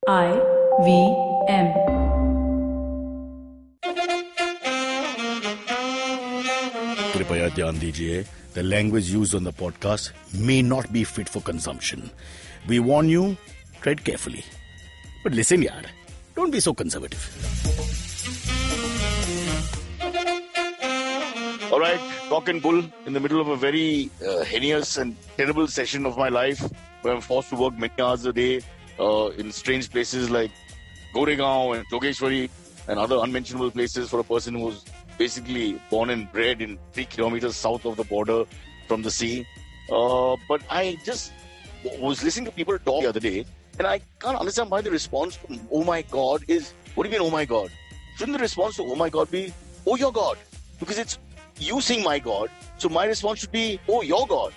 IVM. कृपया ध्यान दीजिए, the language used on the podcast may not be fit for consumption. We warn you, tread carefully. But listen yaar, don't be so conservative. Alright, cock and bull in the middle of a very heinous and terrible session of my life where I'm forced to work many hours a day in strange places like Goregaon and Jogeshwari and other unmentionable places for a person who was basically born and bred in 3 kilometers south of the border from the sea. But I just was listening to people talk the other day and I can't understand why the response to oh my God is, what do you mean oh my God? Shouldn't the response to oh my God be oh your God? Because it's you saying my God, so my response should be oh your God.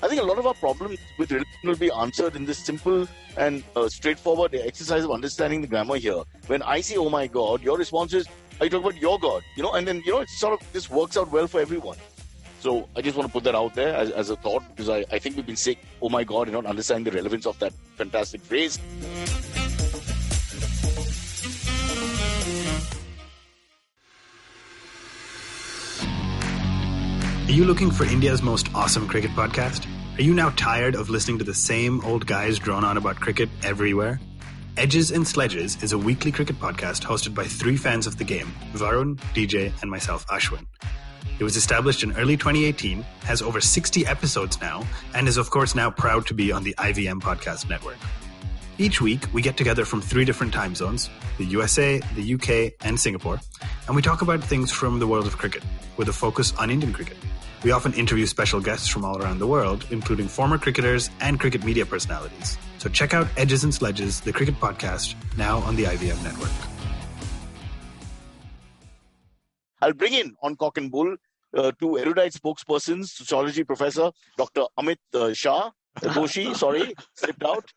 I think a lot of our problems with religion will be answered in this simple and straightforward exercise of understanding the grammar here. When I say, oh my God, your response is, are you talking about your God? And then, it sort of this works out well for everyone. So I just want to put that out there as a thought because I think we've been saying, oh my God, and not understanding the relevance of that fantastic phrase. Are you looking for India's most awesome cricket podcast? Are you now tired of listening to the same old guys drone on about cricket everywhere? Edges and Sledges is a weekly cricket podcast hosted by 3 fans of the game, Varun, DJ, and myself, Ashwin. It was established in early 2018, has over 60 episodes now, and is of course now proud to be on the IVM podcast network. Each week, we get together from 3 different time zones, the USA, the UK, and Singapore, and we talk about things from the world of cricket, with a focus on Indian cricket. We often interview special guests from all around the world, including former cricketers and cricket media personalities. So check out Edges and Sledges, the cricket podcast, now on the IVM network. I'll bring in on Cock and Bull 2 erudite spokespersons, sociology professor Dr. Amit Doshi, slipped out.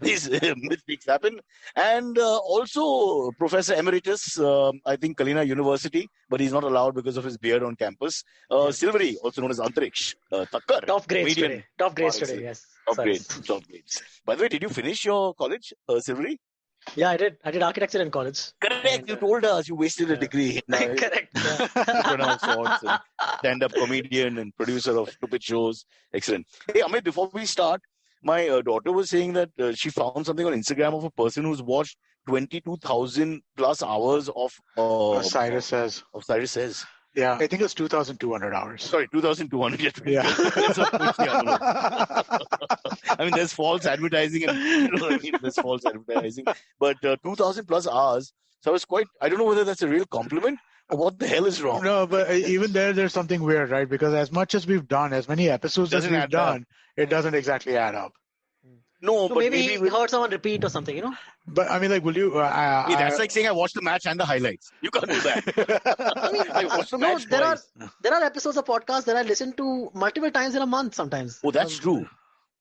These mistakes happen. And also Professor Emeritus, I think Kalina University, but he's not allowed because of his beard on campus. Silvery, also known as Antariksh. Thakkar. Top grades today, yes. Top grades. By the way, did you finish your college, Silvery? Yeah, I did. I did architecture in college. Correct. You told us you wasted a degree. Correct. Stand-up comedian and producer of stupid shows. Excellent. Hey, Amit, before we start, my daughter was saying that she found something on Instagram of a person who's watched 22,000 plus hours of Cyrus Says. Of Cyrus Says. Yeah, I think it's 2,200 hours. Sorry, 2,200. Yeah. I mean, there's false advertising there's false advertising. But 2,000 plus hours. So I don't know whether that's a real compliment or what the hell is wrong. No, but even there's something weird, right? Because as much as we've done, as many episodes as we've done, it doesn't exactly add up. No, so but maybe we heard someone repeat or something, But I mean, like, will you? that's like saying I watched the match and the highlights. You can't do that. I mean, I watched the match twice. There are episodes of podcasts that I listen to multiple times in a month sometimes. Oh, that's true.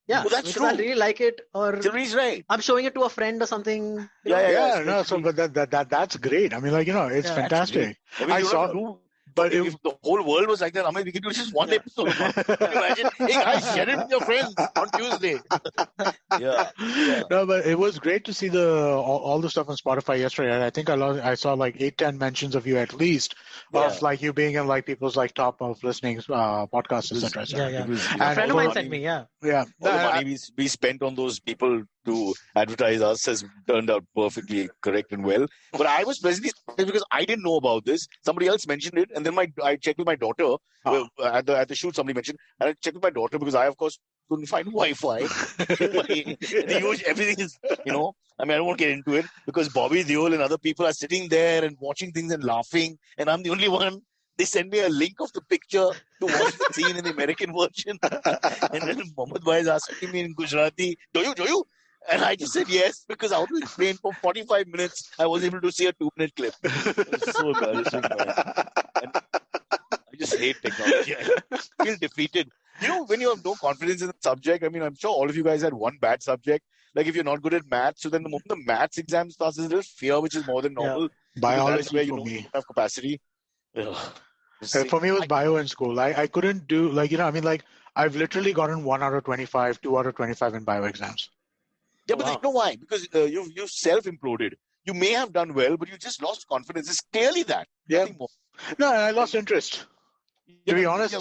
Yeah, that's true. I really like it, or Silvery's right. I'm showing it to a friend or something. Yeah. No, so but that's great. I mean, like, it's fantastic. I saw. But if the whole world was like that, we could do just one episode. Can you imagine? Hey guys, share it with your friends on Tuesday. Yeah. No, but it was great to see all the stuff on Spotify yesterday. And I think I saw like 8-10 mentions of you at least of like you being in like people's like top of listening podcasts, etc. Yeah. A friend of mine sent me. Yeah. Yeah. All the money we spent on those people to advertise us has turned out perfectly correct and well. But I was pleasantly surprised because I didn't know about this. Somebody else mentioned it, and then I checked with my daughter at the shoot. Somebody mentioned, and I checked with my daughter because I, of course, couldn't find Wi-Fi. Everything is, I don't want to get into it because Bobby Deol and other people are sitting there and watching things and laughing, and I'm the only one. They sent me a link of the picture to watch the scene in the American version. And then Mohammed Bhai is asking me in Gujarati, do you? And I just said yes, because I would explain for 45 minutes, I was able to see a 2-minute clip. It was so embarrassing, man. And I just hate technology. I feel defeated. When you have no confidence in the subject, I'm sure all of you guys had one bad subject. Like if you're not good at maths, so then the moment the maths exam starts, there's a little fear, which is more than normal. Yeah. Biology where for me. You don't have capacity. For me, it was bio in school. I couldn't do, I've literally gotten 1 out of 25, 2 out of 25 in bio exams. Yeah, but you know why? Because you've self-imploded. You may have done well, but you just lost confidence. It's clearly that. Yeah. Nothing more. No, I lost interest. To be honest,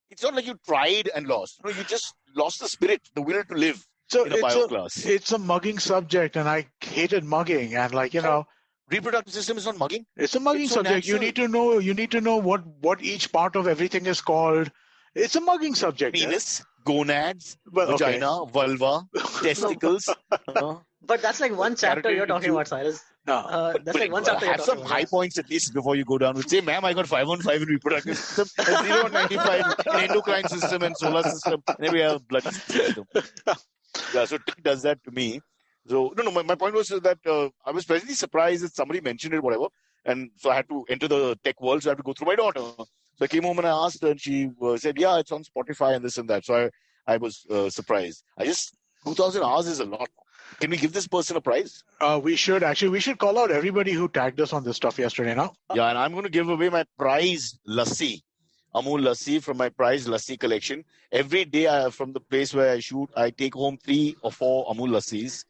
it's not like you tried and lost. No, you just lost the spirit, the will to live so in a bio class. It's a mugging subject, and I hated mugging. And reproductive system is not mugging. It's a mugging subject. Natural. You need to know what each part of everything is called. It's a mugging subject. Penis, gonads, vagina, vulva, testicles. But that's like one chapter you're talking about, Cyrus. No. That's like one chapter. Have some high points at least before you go down. Say, ma'am, I got 5 on 5 in reproductive system, and 0 on 95 in endocrine system and solar system, and then we have blood system. Yeah, so Tick does that to me. So my point was that I was pleasantly surprised that somebody mentioned it, whatever, and so I had to enter the tech world. So I had to go through my daughter. So I came home and I asked her, and she said, "Yeah, it's on Spotify and this and that." So I was surprised. 2,000 hours is a lot. Can we give this person a prize? We should call out everybody who tagged us on this stuff yesterday now. Yeah, and I'm going to give away my prized lassi, Amul lassi from my prized lassi collection. Every day from the place where I shoot, I take home 3 or 4 Amul lassis,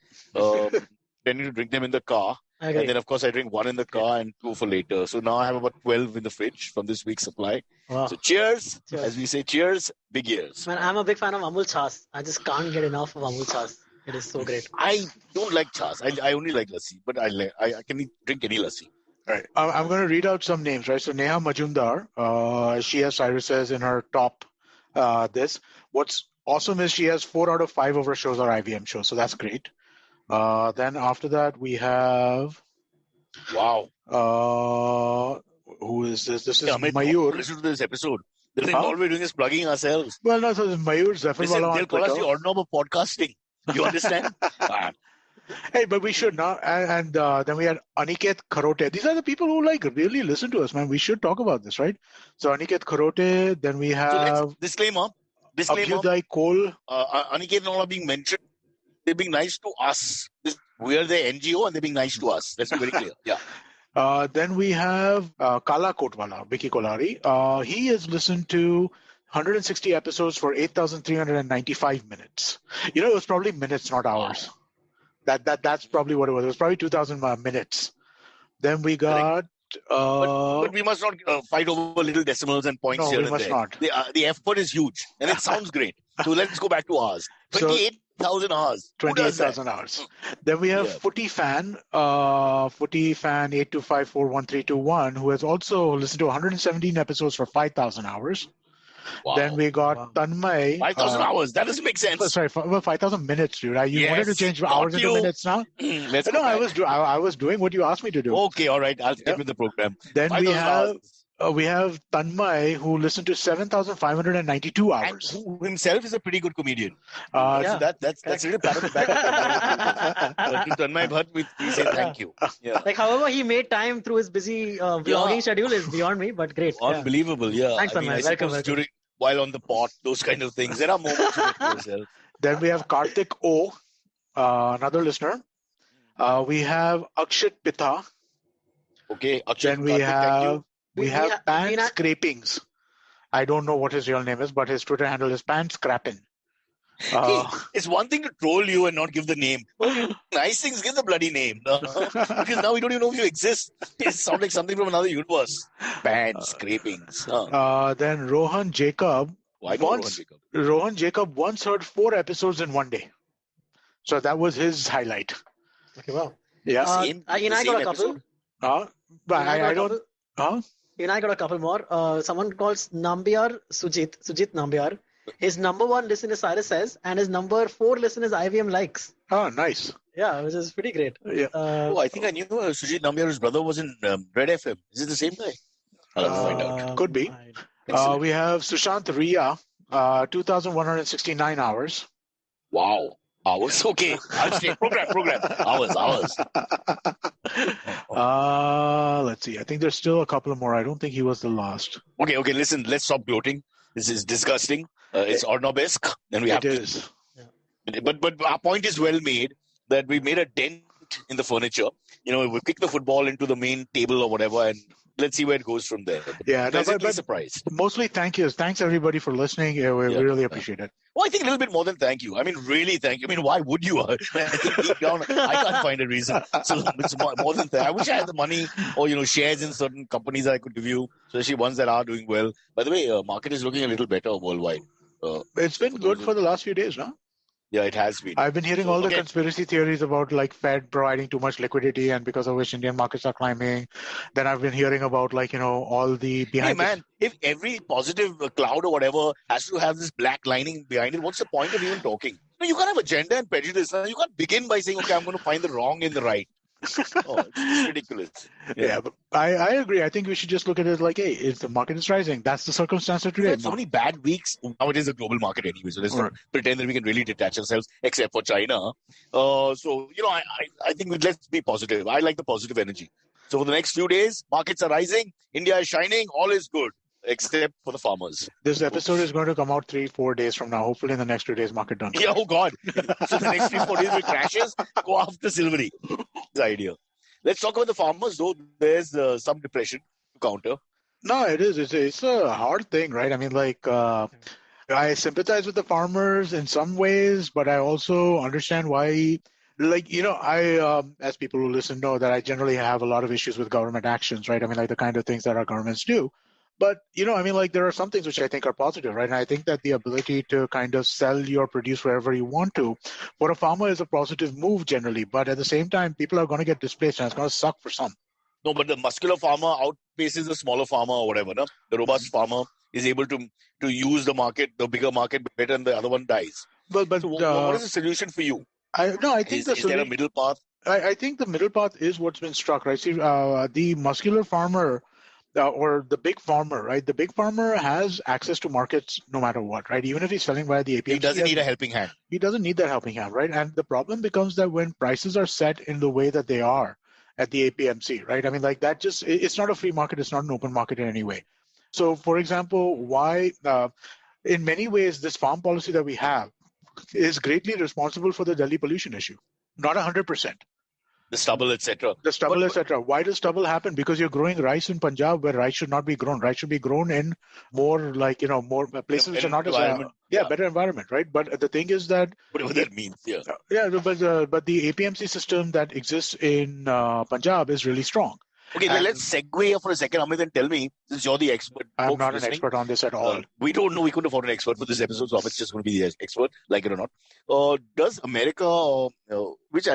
tending to drink them in the car. Okay. And then, of course, I drink 1 in the car and 2 for later. So now I have about 12 in the fridge from this week's supply. Wow. So cheers. As we say, cheers, big ears. Man, I'm a big fan of Amul Chas. I just can't get enough of Amul Chas. It is so great. I don't like chas. I only like lassi, but I can drink any lassi. All right. I'm going to read out some names, right? So Neha Majumdar, she has Cyrus says in her top this. What's awesome is she has 4 out of 5 of her shows are IVM shows, so that's great. Then after that we have wow. Who is this? This is Mayur. Listen to this episode. The thing all we're doing is plugging ourselves. Well, no, so this is Mayur Zafarwala. They'll call us the odd knob of podcasting. You understand? Hey, but we should not. And then we had Aniket Kharote. These are the people who really listen to us, man. We should talk about this, right? So Aniket Kharote. Then we have disclaimer. Abhyuday Cole. Aniket and all are being mentioned. They're being nice to us. We are the NGO, and they're being nice to us. Let's be very clear. Yeah. Then we have Kala Kotwala, Vicky Kolari. He has listened to 160 episodes for 8,395 minutes. It was probably minutes, not hours. That's probably what it was. It was probably 2,000 minutes. Then we got... but we must not fight over little decimals and points here and there. No, we must not. The effort is huge, and it sounds great. So let's go back to hours. 28,000 hours. 28,000 hours. Then we have Footy Fan 8254131, who has also listened to 117 episodes for 5,000 hours. Wow. Then we got Tanmay. 5,000 hours. That doesn't make sense. Sorry, 5,000 minutes, dude. You wanted to change hours into minutes now? I was doing what you asked me to do. Okay, all right. I'll stick with the program. Then we have Tanmay, who listened to 7,592 hours. And who himself is a pretty good comedian. So that's really pat on the back. To Tanmay Bhatt, we say thank you. Yeah. However he made time through his busy vlogging schedule is beyond me, but great. Unbelievable, yeah. Thanks, Tanmay. Welcome. While on the pot, those kind of things. There are moments you get yourself. Then we have Karthik O, another listener. We have Akshit Pitha. Okay, Akshit. Then we have Pan Scrapings. I don't know what his real name is, but his Twitter handle is Pan Scrappin. It's one thing to troll you and not give the name. Nice things, give the bloody name. Because now we don't even know if you exist. It sounds like something from another universe. Pan Scrapings. Then Rohan Jacob. Why Rohan Jacob? Rohan Jacob once heard 4 episodes in one day. So that was his highlight. Okay, well. Yeah. I got a couple. But I don't... I got a couple more. Someone calls Sujit Nambiar. His number 1 listen is Cyrus Says, and his number 4 listen is IVM Likes. Oh, nice. Yeah, which is pretty great. Yeah. I think I knew Sujit Nambiar's brother was in Red FM. Is it the same guy? I'll have to find out. Could be. We have Sushant Rhea, 2,169 hours. Wow. Hours? Okay. I'll stay. Program. Hours. Let's see. I think there's still a couple more. I don't think he was the last. Okay. Listen, let's stop gloating. This is disgusting. It's Ornobesque. And we have it is. Yeah. But our point is well made that we made a dent in the furniture. We kick the football into the main table or whatever, and let's see where it goes from there. Yeah, Pleasantly surprised. Mostly thank yous. Thanks everybody for listening. We really appreciate it. Well, I think a little bit more than thank you. I mean, really thank you. I mean, why would you? I think deep down, I can't find a reason. So it's more than that. I wish I had the money or, shares in certain companies that I could give you, especially ones that are doing well. By the way, market is looking a little better worldwide. It's been good for the last few days, no? Yeah, it has been. I've been hearing all the conspiracy theories about like Fed providing too much liquidity and because of which Indian markets are climbing. Then I've been hearing about all the behind. Hey man, if every positive cloud or whatever has to have this black lining behind it, what's the point of even talking? You can't have agenda and prejudice. You can't begin by saying, okay, I'm going to find the wrong in the right. It's ridiculous. Yeah, but I agree. I think we should just look at it like, hey, if the market is rising, that's the circumstance of today. So many bad weeks. Now it is a global market anyway, so let's not pretend that we can really detach ourselves, except for China. I think let's be positive. I like the positive energy. So for the next few days, markets are rising, India is shining, all is good, except for the farmers. This episode is going to come out 3-4 days from now. Hopefully in the next 2 days, market done. Yeah, oh God. So the next 3-4 days, it crashes, go after Silvery. The idea. Let's talk about the farmers, though. There's some depression to counter. No, it is. It's a hard thing, right? I mean, I sympathize with the farmers in some ways, but I also understand why. As people who listen know that I generally have a lot of issues with government actions, right? I mean, like the kind of things that our governments do. But, there are some things which I think are positive, right? And I think that the ability to kind of sell your produce wherever you want to for a farmer is a positive move generally. But at the same time, people are going to get displaced and it's going to suck for some. No, but the muscular farmer outpaces the smaller farmer or whatever. No? The robust farmer is able to use the market, the bigger market better, and the other one dies. But so what is the solution for you? I think is there a middle path? I think the middle path is what's been struck, right? See, the muscular farmer or the big farmer, right? The big farmer has access to markets no matter what, right? Even if he's selling via the APMC. He doesn't need a helping hand. He doesn't need that helping hand, right? And the problem becomes that when prices are set in the way that they are at the APMC, right? I mean, like that it's not a free market. It's not an open market in any way. So, for example, why in many ways this farm policy that we have is greatly responsible for the Delhi pollution issue. Not 100%. The stubble, etc. Why does stubble happen? Because you're growing rice in Punjab where rice should not be grown. Rice should be grown in more more places which are not as better environment, right? But the thing is that whatever that means, but the APMC system that exists in Punjab is really strong. Okay, then let's segue here for a second, Amit, and tell me, since you're the expert. I'm not an expert on this at all. We don't know. We couldn't afford an expert for this episode, so Amit's just going to be the expert, like it or not. Does America, which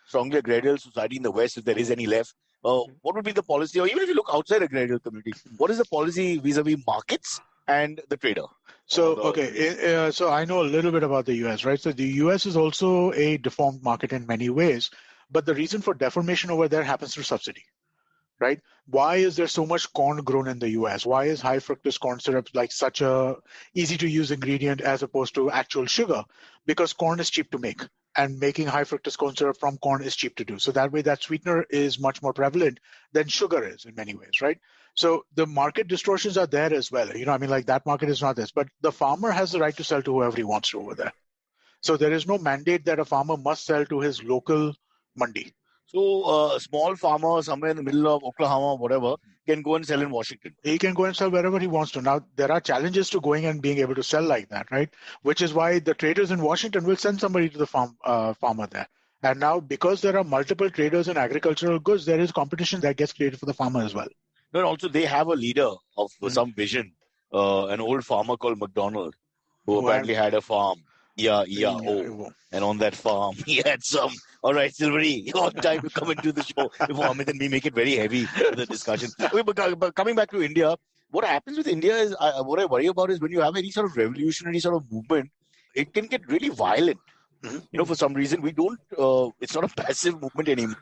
strongly agrarian society in the West, if there is any left, what would be the policy? Or even if you look outside agrarian community, what is the policy vis-a-vis markets and the trader? So I know a little bit about the US, right? So the US is also a deformed market in many ways, but the reason for deformation over there happens through subsidy. Right? Why is there so much corn grown in the US? Why is high fructose corn syrup like such a easy to use ingredient as opposed to actual sugar? Because corn is cheap to make, and making high fructose corn syrup from corn is cheap to do. So that way that sweetener is much more prevalent than sugar is in many ways, right? So the market distortions are there as well. That market is not this, but the farmer has the right to sell to whoever he wants to over there. So there is no mandate that a farmer must sell to his local mandi. So a small farmer somewhere in the middle of Oklahoma, whatever, can go and sell in Washington. He can go and sell wherever he wants to. Now, there are challenges to going and being able to sell like that, right? Which is why the traders in Washington will send somebody to the farmer there. And now, because there are multiple traders in agricultural goods, there is competition that gets created for the farmer as well. No, and also they have a leader of some vision, an old farmer called McDonald, who apparently had a farm. And on that farm, he had some. All right, Silvery, your time to come and do the show before Amit and me make it very heavy for the discussion. But coming back to India, what happens with India is, what I worry about is when you have any sort of revolutionary sort of movement, it can get really violent. Mm-hmm. For some reason, we don't, it's not a passive movement anymore.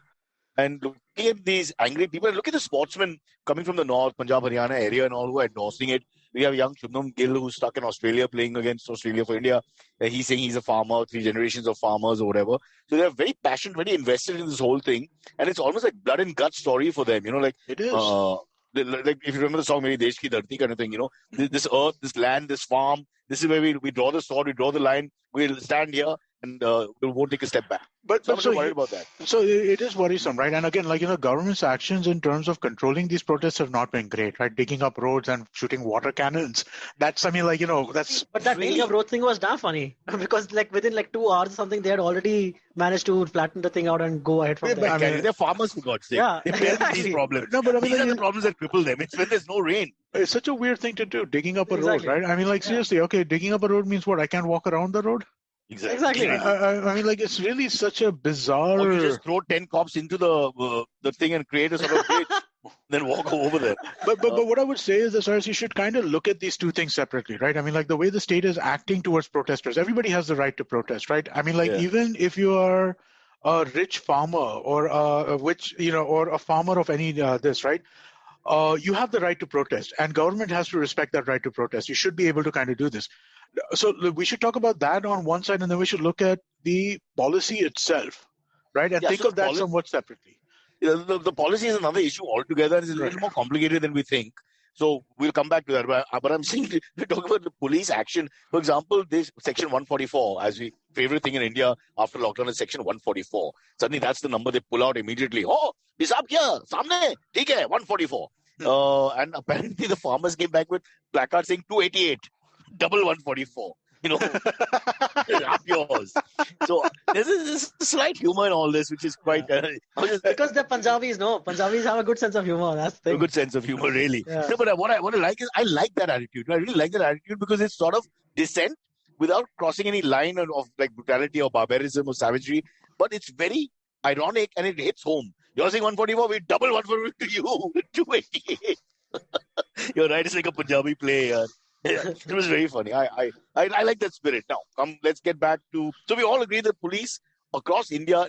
And looking at these angry people, look at the sportsmen coming from the north, Punjab, Haryana area and all who are endorsing it. We have young Shubham Gill who's stuck in Australia playing against Australia for India. He's saying he's a farmer, 3 generations of farmers or whatever. So they're very passionate, very invested in this whole thing. And it's almost like blood and guts story for them. It is. Like if you remember the song, maybe Desh Ki Dharti kind of thing, this earth, this land, this farm, this is where we draw the sword, we draw the line, we'll stand here. and we won't take a step back. But So I'm not worried about that. So it is worrisome, right? And again, government's actions in terms of controlling these protests have not been great, right? Digging up roads and shooting water cannons. That's, that's. But that digging up road thing was damn funny because within 2 hours or something, they had already managed to flatten the thing out and go ahead from there. They're farmers, for God's sake. Yeah, they bear these problems. No, but these are the problems that cripple them. It's when there's no rain. It's such a weird thing to do, digging up a road, right? Seriously, okay, digging up a road means what? I can't walk around the road? Exactly. It's really such a bizarre. Or you just throw 10 cops into the thing and create a sort of bridge, then walk over there. But what I would say is that, Cyrus, you should kind of look at these two things separately, right? The way the state is acting towards protesters, everybody has the right to protest, right? Even if you are a rich farmer or or a farmer of any this, right? You have the right to protest, and government has to respect that right to protest. You should be able to kind of do this. So we should talk about that on one side, and then we should look at the policy itself, right? And think of that somewhat separately. The policy is another issue altogether. It's a little more complicated than we think. So we'll come back to that. But I'm saying we're talking about the police action. For example, this Section 144, as we favorite thing in India after lockdown is Section 144. Suddenly that's the number they pull out immediately. Oh, pisab kya? Samne? Theek hai, 144. And apparently the farmers came back with placards saying 288. Double 144, up yours. So there's a slight humor in all this, which is quite because they're Punjabis. No, Punjabis have a good sense of humor. That's the thing. A good sense of humor, really. Yeah. No, but what I like is I like that attitude. I really like that attitude because it's sort of dissent without crossing any line of brutality or barbarism or savagery. But it's very ironic and it hits home. You're saying 144, we double 144 to you, 288. You're right. It's like a Punjabi play. It was very funny. I like that spirit. Now, let's get back to. So we all agree that police across India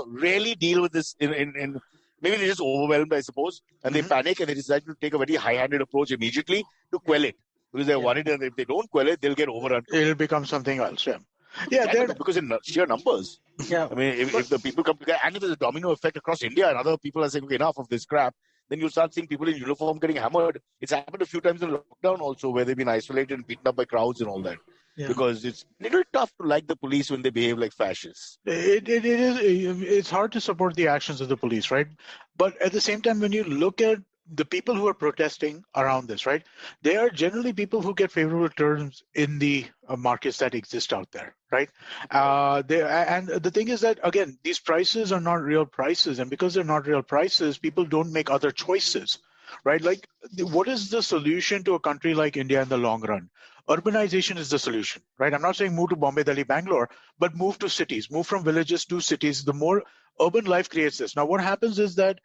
rarely deal with this. In maybe they're just overwhelmed, I suppose, and they panic and they decide to take a very high-handed approach immediately to quell it because they're worried that if they don't quell it, they'll get overrun. It'll become something else. Yeah, because in sheer numbers. Yeah. I mean, if the people come together and if there's a domino effect across India and other people are saying, okay, enough of this crap. Then you start seeing people in uniform getting hammered. It's happened a few times in lockdown also, where they've been isolated and beaten up by crowds and all that. Yeah. Because it's a little tough to like the police when they behave like fascists. It is. It's hard to support the actions of the police, right? But at the same time, when you look at the people who are protesting around this, right, they are generally people who get favorable terms in the markets that exist out there, right? And the thing is that, again, these prices are not real prices. And because they're not real prices, people don't make other choices, right? Like, what is the solution to a country like India in the long run? Urbanization is the solution, right? I'm not saying move to Bombay, Delhi, Bangalore, but move to cities, move from villages to cities. The more urban life creates this. Now, what happens is that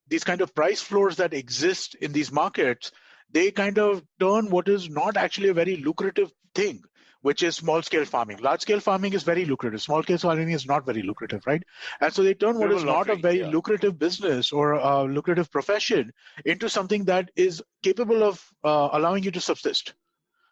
these kind of price floors that exist in these markets, they kind of turn what is not actually a very lucrative thing, which is small-scale farming. Large-scale farming is very lucrative. Small-scale farming is not very lucrative, right? And so they turn what is not a very lucrative business or a lucrative profession into something that is capable of allowing you to subsist,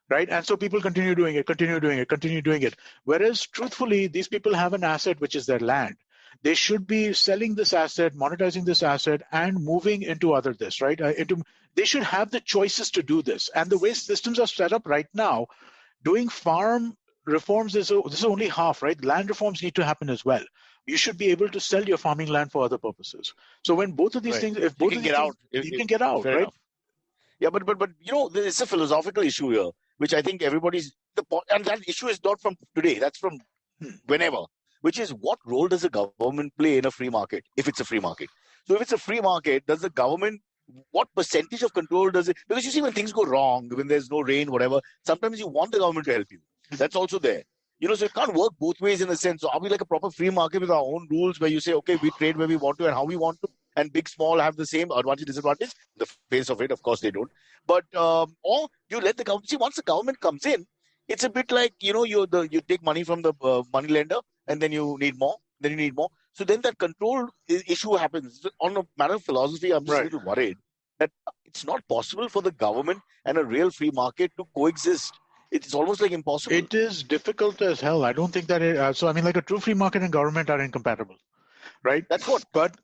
right? And so people continue doing it. Whereas, truthfully, these people have an asset, which is their land. They should be selling this asset, monetizing this asset, and moving into other this, right? They should have the choices to do this. And the way systems are set up right now, doing farm reforms this is only half, right? Land reforms need to happen as well. You should be able to sell your farming land for other purposes. So when both of these things, if both you of can these get things, out, you can get out, right? Enough. Yeah, but it's a philosophical issue here, which I think and that issue is not from today. That's from whenever. Which is, what role does the government play in a free market, if it's a free market? So if it's a free market, does the government, what percentage of control does it? Because you see, when things go wrong, when there's no rain, whatever, sometimes you want the government to help you. That's also there. So it can't work both ways in a sense. So are we like a proper free market with our own rules where you say, okay, we trade where we want to and how we want to, and big, small have the same advantage, disadvantage? The face of it, of course, they don't. But, or you let the government, see, once the government comes in, it's a bit like, you take money from the money lender, and then you need more, So then that control issue happens. On a matter of philosophy, I'm just a little worried that it's not possible for the government and a real free market to coexist. It's almost like impossible. It is difficult as hell. I don't think that like a true free market and government are incompatible, right? That's what. But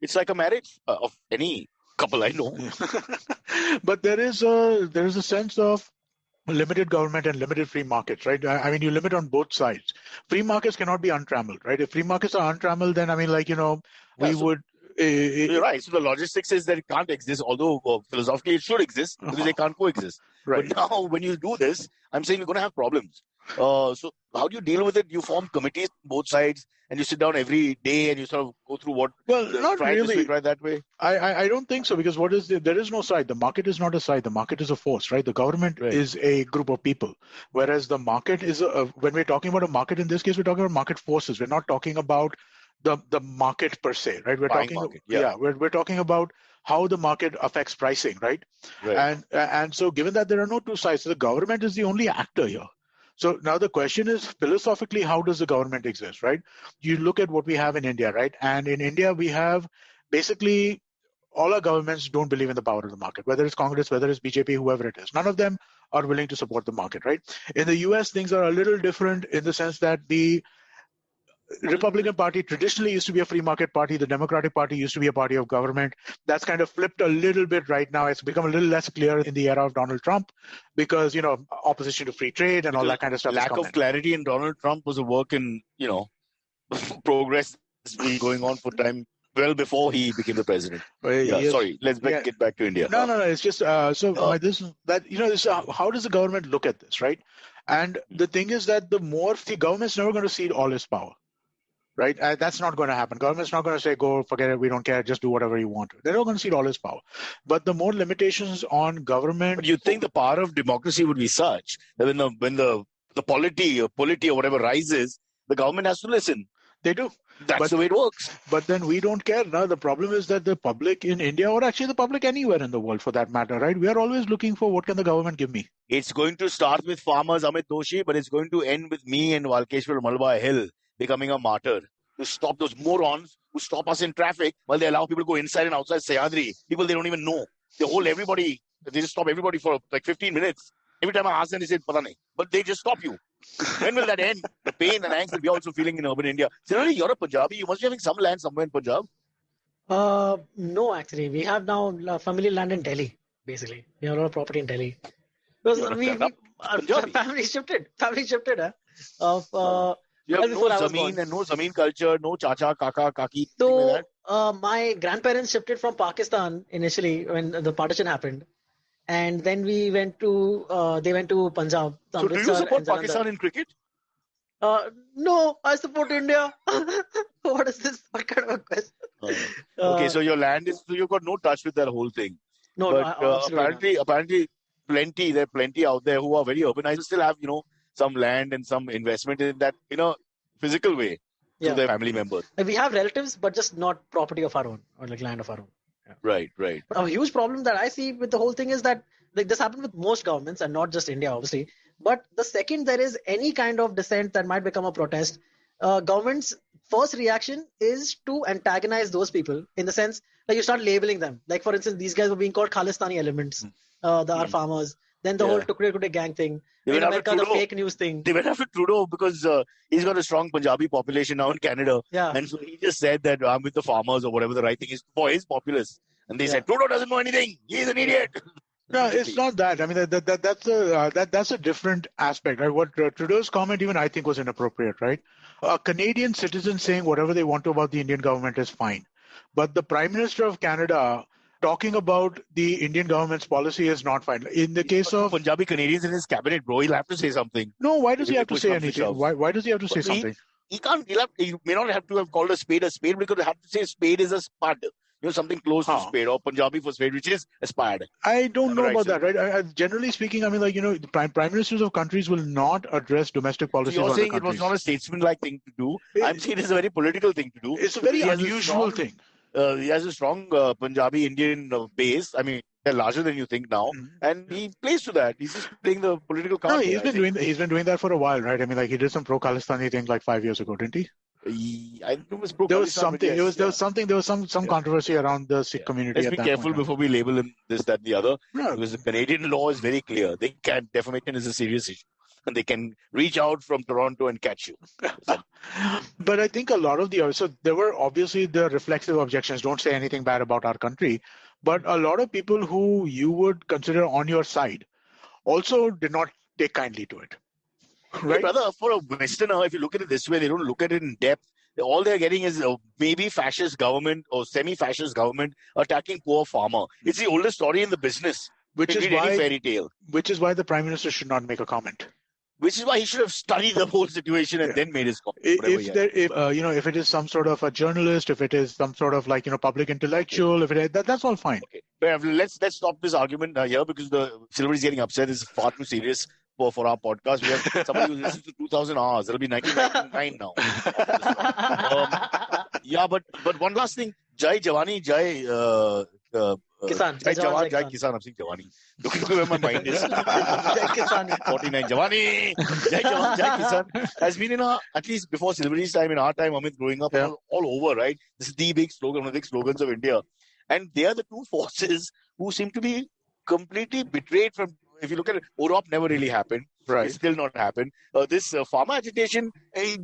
it's like a marriage of any couple I know. But there is a sense of limited government and limited free markets, right? I mean, you limit on both sides. Free markets cannot be untrammeled, right? If free markets are untrammeled, then I mean, like, we would. You're right. So the logistics is that it can't exist, although philosophically it should exist because they can't coexist. Right. But now when you do this, I'm saying you're going to have problems. So how do you deal with it? You form committees on both sides and you sit down every day and you sort of go through what. Well, not try really. This way, try that way. I don't think so, because there is no side. The market is not a side. The market is a force, right? The government is a group of people, whereas the market is when we're talking about a market, in this case, we're talking about market forces. We're not talking about the market per se, right? We're talking about how the market affects pricing, right? And so given that there are no two sides, so the government is the only actor here. So now the question is, philosophically, how does the government exist, right? You look at what we have in India, right? And in India, we have basically all our governments don't believe in the power of the market, whether it's Congress, whether it's BJP, whoever it is. None of them are willing to support the market, right? In the US, things are a little different in the sense that the Republican Party traditionally used to be a free market party. The Democratic Party used to be a party of government. That's kind of flipped a little bit right now. It's become a little less clear in the era of Donald Trump because, opposition to free trade and all that kind of stuff. Lack of clarity in Donald Trump was a work in, progress that's been going on for time well before he became the president. Sorry, let's get back to India. No. It's just how does the government look at this, right? And the thing is that the government's never going to cede all its power. Right? That's not going to happen. Government's not going to say, go, forget it, we don't care, just do whatever you want to. They're not going to cede all its power. But the more limitations on government... But you think the power of democracy would be such that when the polity or whatever rises, the government has to listen. They do. That's the way it works. But then we don't care. Now, the problem is that the public in India, or actually the public anywhere in the world for that matter, right? We are always looking for what can the government give me. It's going to start with farmers, Amit Doshi, but it's going to end with me and Walkeshwar Malba Hill becoming a martyr to stop those morons who stop us in traffic while they allow people to go inside and outside Sayadri. People they don't even know. They just stop everybody for like 15 minutes. Every time I ask them, they say, Pata nahi. But they just stop you. When will that end? The pain and angst that we're also feeling in urban India. Similarly, you're a Punjabi. You must be having some land somewhere in Punjab. No, actually. We have now family land in Delhi, basically. We have a lot of property in Delhi. Because family shifted. You have no zameen and no zameen culture, no chacha, kaka, kaki. So my grandparents shifted from Pakistan initially when the partition happened. And then they went to Punjab. So do you support Pakistan in cricket? No, I support India. What is this? What kind of a question? Okay, so your land is, so you've got no touch with that whole thing. No, apparently, there are plenty out there who are very urbanized who still have, some land and some investment in that, physical way to their family members. We have relatives, but just not property of our own or like land of our own. Yeah. Right. But a huge problem that I see with the whole thing is that this happened with most governments and not just India, obviously. But the second there is any kind of dissent that might become a protest, government's first reaction is to antagonize those people in the sense that you start labeling them. Like, for instance, these guys were being called Khalistani elements, our farmers. Then the whole Tukde gang thing. In America, the fake news thing. They went after Trudeau because he's got a strong Punjabi population now in Canada. Yeah. And so he just said that I'm with the farmers or whatever the right thing is for his populace. And they said, Trudeau doesn't know anything. He's an idiot. No, it's not that. I mean, that's a different aspect, right? What Trudeau's comment even I think was inappropriate, right? A Canadian citizen saying whatever they want to about the Indian government is fine. But the Prime Minister of Canada talking about the Indian government's policy is not fine. In the case of Punjabi Canadians in his cabinet, bro, he'll have to say something. No, why does he have to say anything? Why does he have to say something? He may not have to have called a spade, because he have to say spade is a spud. Something close to spade, or Punjabi for spade, which is a spade. I don't know about that, right? Generally speaking, I mean, the prime ministers of countries will not address domestic policies. So you're saying it was not a statesman-like thing to do. I'm saying it's a very political thing to do. It's a very unusual thing. He has a strong Punjabi Indian base. I mean, they're larger than you think now, and he plays to that. He's just playing the political card. No, he's been doing that for a while, right? I mean, like he did some pro-Khalistani thing like 5 years ago, didn't he? I think it was there was something. There was some controversy around the Sikh community. Let's be careful before we label him this, that, the other. No. Because the Canadian law is very clear. Defamation is a serious issue. And they can reach out from Toronto and catch you. But I think a lot of so there were obviously the reflexive objections. Don't say anything bad about our country. But a lot of people who you would consider on your side also did not take kindly to it. Hey, Right? brother, for a Westerner, if you look at it this way, they don't look at it in depth. All they're getting is a maybe fascist government or semi-fascist government attacking poor farmer. It's the oldest story in the business. Which You is read any why fairy tale. the Prime Minister should not make a comment. Which is why he should have studied the whole situation and then made his comment. If it is some sort of a journalist, if it is some sort of public intellectual, that's all fine. Okay, but let's stop this argument here because the Silver is getting upset. This is far too serious for our podcast. We have somebody who listens to 2,000 hours. It'll be 1999 now. Yeah, but one last thing. Jai Jawani, Jai Kisan. Jai Jawan, Jai Kisan. I'm saying Jawani. Look at where my mind is. Jai Kisan. 49 Jawani. Jai Jawan, Jai Kisan has been in at least before Silvery's time, in our time, Amit, growing up, all over, right? This is the big slogan, one of the big slogans of India. And they are the two forces who seem to be completely betrayed from. If you look at it, Europe never really happened. Right. It's still not happened. This farmer agitation,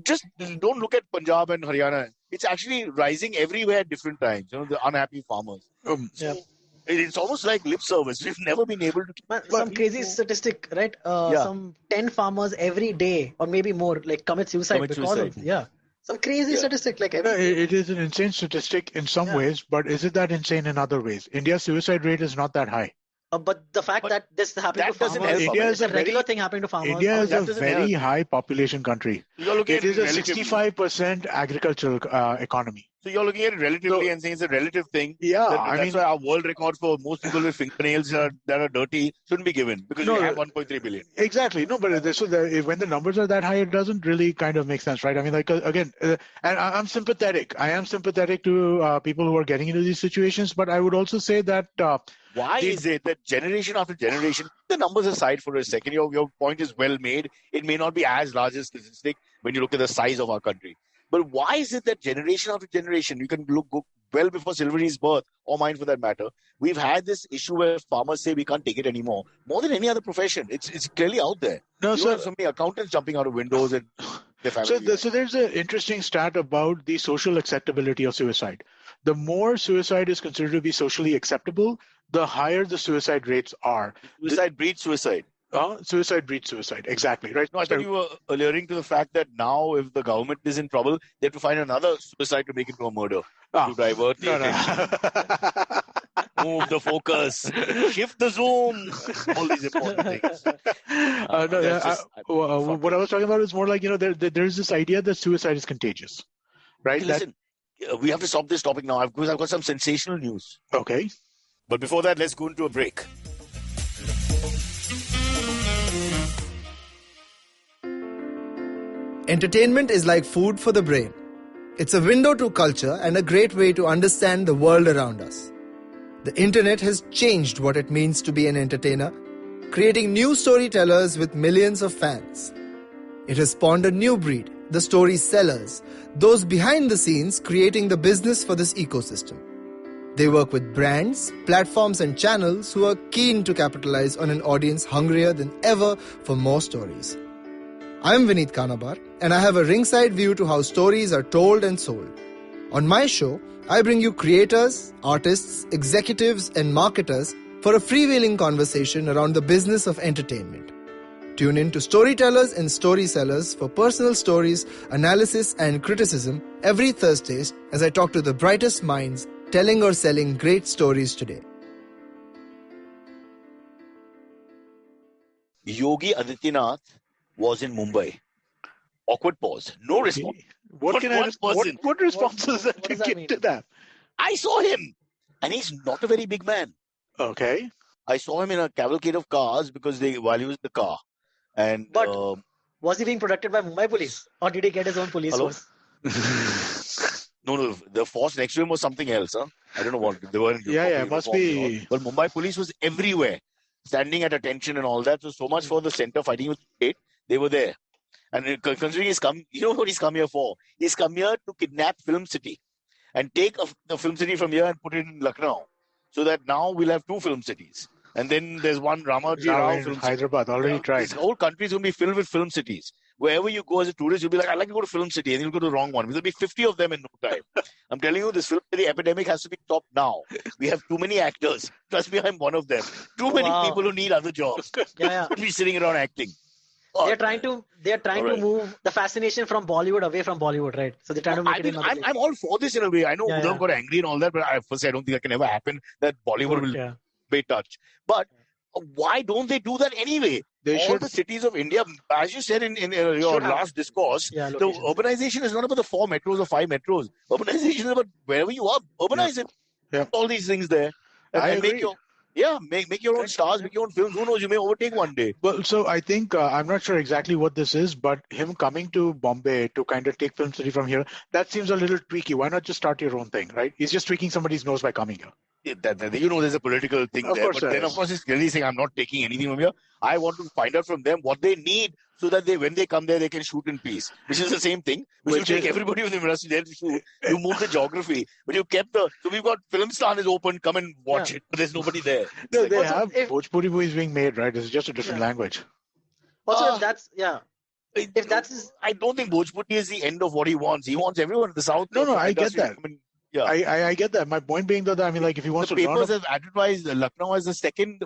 just don't look at Punjab and Haryana. It's actually rising everywhere at different times. The unhappy farmers. It's almost like lip service. We've never been able to. Some crazy statistic, right? Some 10 farmers every day, or maybe more, commit suicide of some crazy statistic It is an insane statistic in some ways, but is it that insane in other ways? India's suicide rate is not that high. But the fact that this happening to farmers, India is a regular thing happening to farmers. India is a very high population country. It is a 65% agricultural economy. So you're looking at it relatively and saying it's a relative thing. Yeah, that's why our world record for most people with fingernails that are dirty shouldn't be given because we have 1.3 billion. Exactly. No, but when the numbers are that high, it doesn't really kind of make sense, right? I mean, again, and I'm sympathetic. I am sympathetic to people who are getting into these situations, but I would also say that. Why is it that generation after generation, the numbers aside for a second, your point is well made. It may not be as large a statistic when you look at the size of our country. But why is it that generation after generation, you can go well before Silvery's birth, or mine for that matter, we've had this issue where farmers say we can't take it anymore. More than any other profession. It's clearly out there. You have so many accountants jumping out of windows and their family. So there's an interesting stat about the social acceptability of suicide. The more suicide is considered to be socially acceptable, the higher the suicide rates are. Suicide breeds suicide. Suicide breeds suicide. Exactly. Right. No, I thought you were alluding to the fact that now if the government is in trouble, they have to find another suicide to make it to a murder. To divert the attention. Move the focus. Shift the zoom. All these important things. What I was talking about is more like, there's this idea that suicide is contagious. Right? Hey, listen, we have to stop this topic now because I've got some sensational news. Okay. But before that, let's go into a break. Entertainment is like food for the brain. It's a window to culture and a great way to understand the world around us. The internet has changed what it means to be an entertainer, creating new storytellers with millions of fans. It has spawned a new breed, the story sellers, those behind the scenes creating the business for this ecosystem. They work with brands, platforms and channels who are keen to capitalize on an audience hungrier than ever for more stories. I'm Vineet Kanabar, and I have a ringside view to how stories are told and sold. On my show, I bring you creators, artists, executives, and marketers for a freewheeling conversation around the business of entertainment. Tune in to Storytellers and Story Sellers for personal stories, analysis, and criticism every Thursdays as I talk to the brightest minds telling or selling great stories today. Yogi Adityanath was in Mumbai. Awkward pause. No response. What responses did you give to that? I saw him. And he's not a very big man. Okay. I saw him in a cavalcade of cars because while he was in the car. But was he being protected by Mumbai police? Or did he get his own police force? No. The force next to him was something else. Huh? I don't know what. They weren't. It must be. But Mumbai police was everywhere. Standing at attention and all that. So much for the center fighting with the state. They were there. And considering you know what he's come here for? He's come here to kidnap Film City and take the Film City from here and put it in Lucknow. So that now we'll have two film cities. And then there's one Ramoji Rao film Hyderabad, already tried. This whole country is going to be filled with film cities. Wherever you go as a tourist, you'll be like, I'd like to go to Film City. And you'll go to the wrong one. There'll be 50 of them in no time. I'm telling you, this film city epidemic has to be stopped now. We have too many actors. Trust me, I'm one of them. Too many people who need other jobs. Should be sitting around acting. They're trying to move the fascination from Bollywood away from Bollywood, right? So they're trying to make it another place. I'm all for this in a way. I know Uddhav got angry and all that, but I don't think that can ever happen, that Bollywood will be touched. But why don't they do that anyway? All the cities of India, as you said in your last discourse, the urbanization is not about the 4 metros or 5 metros. Urbanization is about wherever you are, urbanize it. Yeah. All these things there. And make your own stars, make your own films. Who knows, you may overtake one day. Well, so I think, I'm not sure exactly what this is, but him coming to Bombay to kind of take Film City from here, that seems a little tweaky. Why not just start your own thing, right? He's just tweaking somebody's nose by coming here. There's a political thing there. But then, of course, he's clearly saying, I'm not taking anything from here. I want to find out from them what they need so that when they come there, they can shoot in peace. Which is the same thing. Which you take everybody with the industry there to shoot. You move the geography. But you kept so we've got Filmstan is open, come and watch it. But there's nobody there. No, they have Bhojpuri movies being made, right? It's just a different language. Also, I don't think Bhojpuri is the end of what he wants. He wants everyone in the South. No, I get that. I get that. My point being that, I mean, like, if he wants to... The papers have advertised Lucknow as the second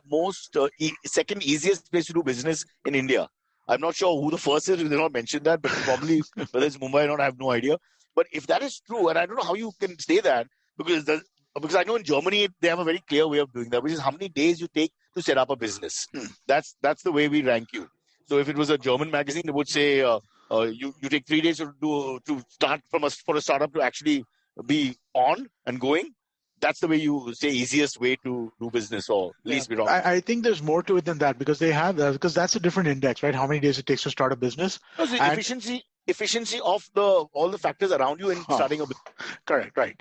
easiest place to do business in India. I'm not sure who the first is. They not mentioned that, but probably whether it's Mumbai or not, I have no idea. But if that is true, and I don't know how you can say that, because I know in Germany they have a very clear way of doing that, which is how many days you take to set up a business. That's the way we rank you. So if it was a German magazine, they would say you take 3 days to start for a startup to actually be on and going. That's the way you say easiest way to do business, or least be wrong. I think there's more to it than that, because they have because that's a different index, right? How many days it takes to start a business? No, the efficiency of all the factors around you in starting a business. Correct, right.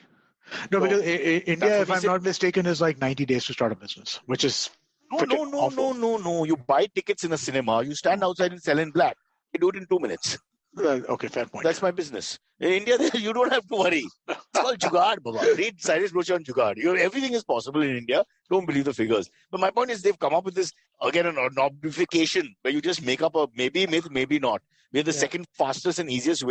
No, because India, if I'm not mistaken, is like 90 days to start a business, which is no. You buy tickets in a cinema, you stand outside and sell in black. You do it in 2 minutes. Okay, fair point. That's my business. In India, you don't have to worry. It's called Jugaad, Baba. Read Cyrus brochure on Jugaad. Everything is possible in India. Don't believe the figures. But my point is, they've come up with this, again, an obfuscation where you just make up a maybe myth, maybe not. We're the second fastest and easiest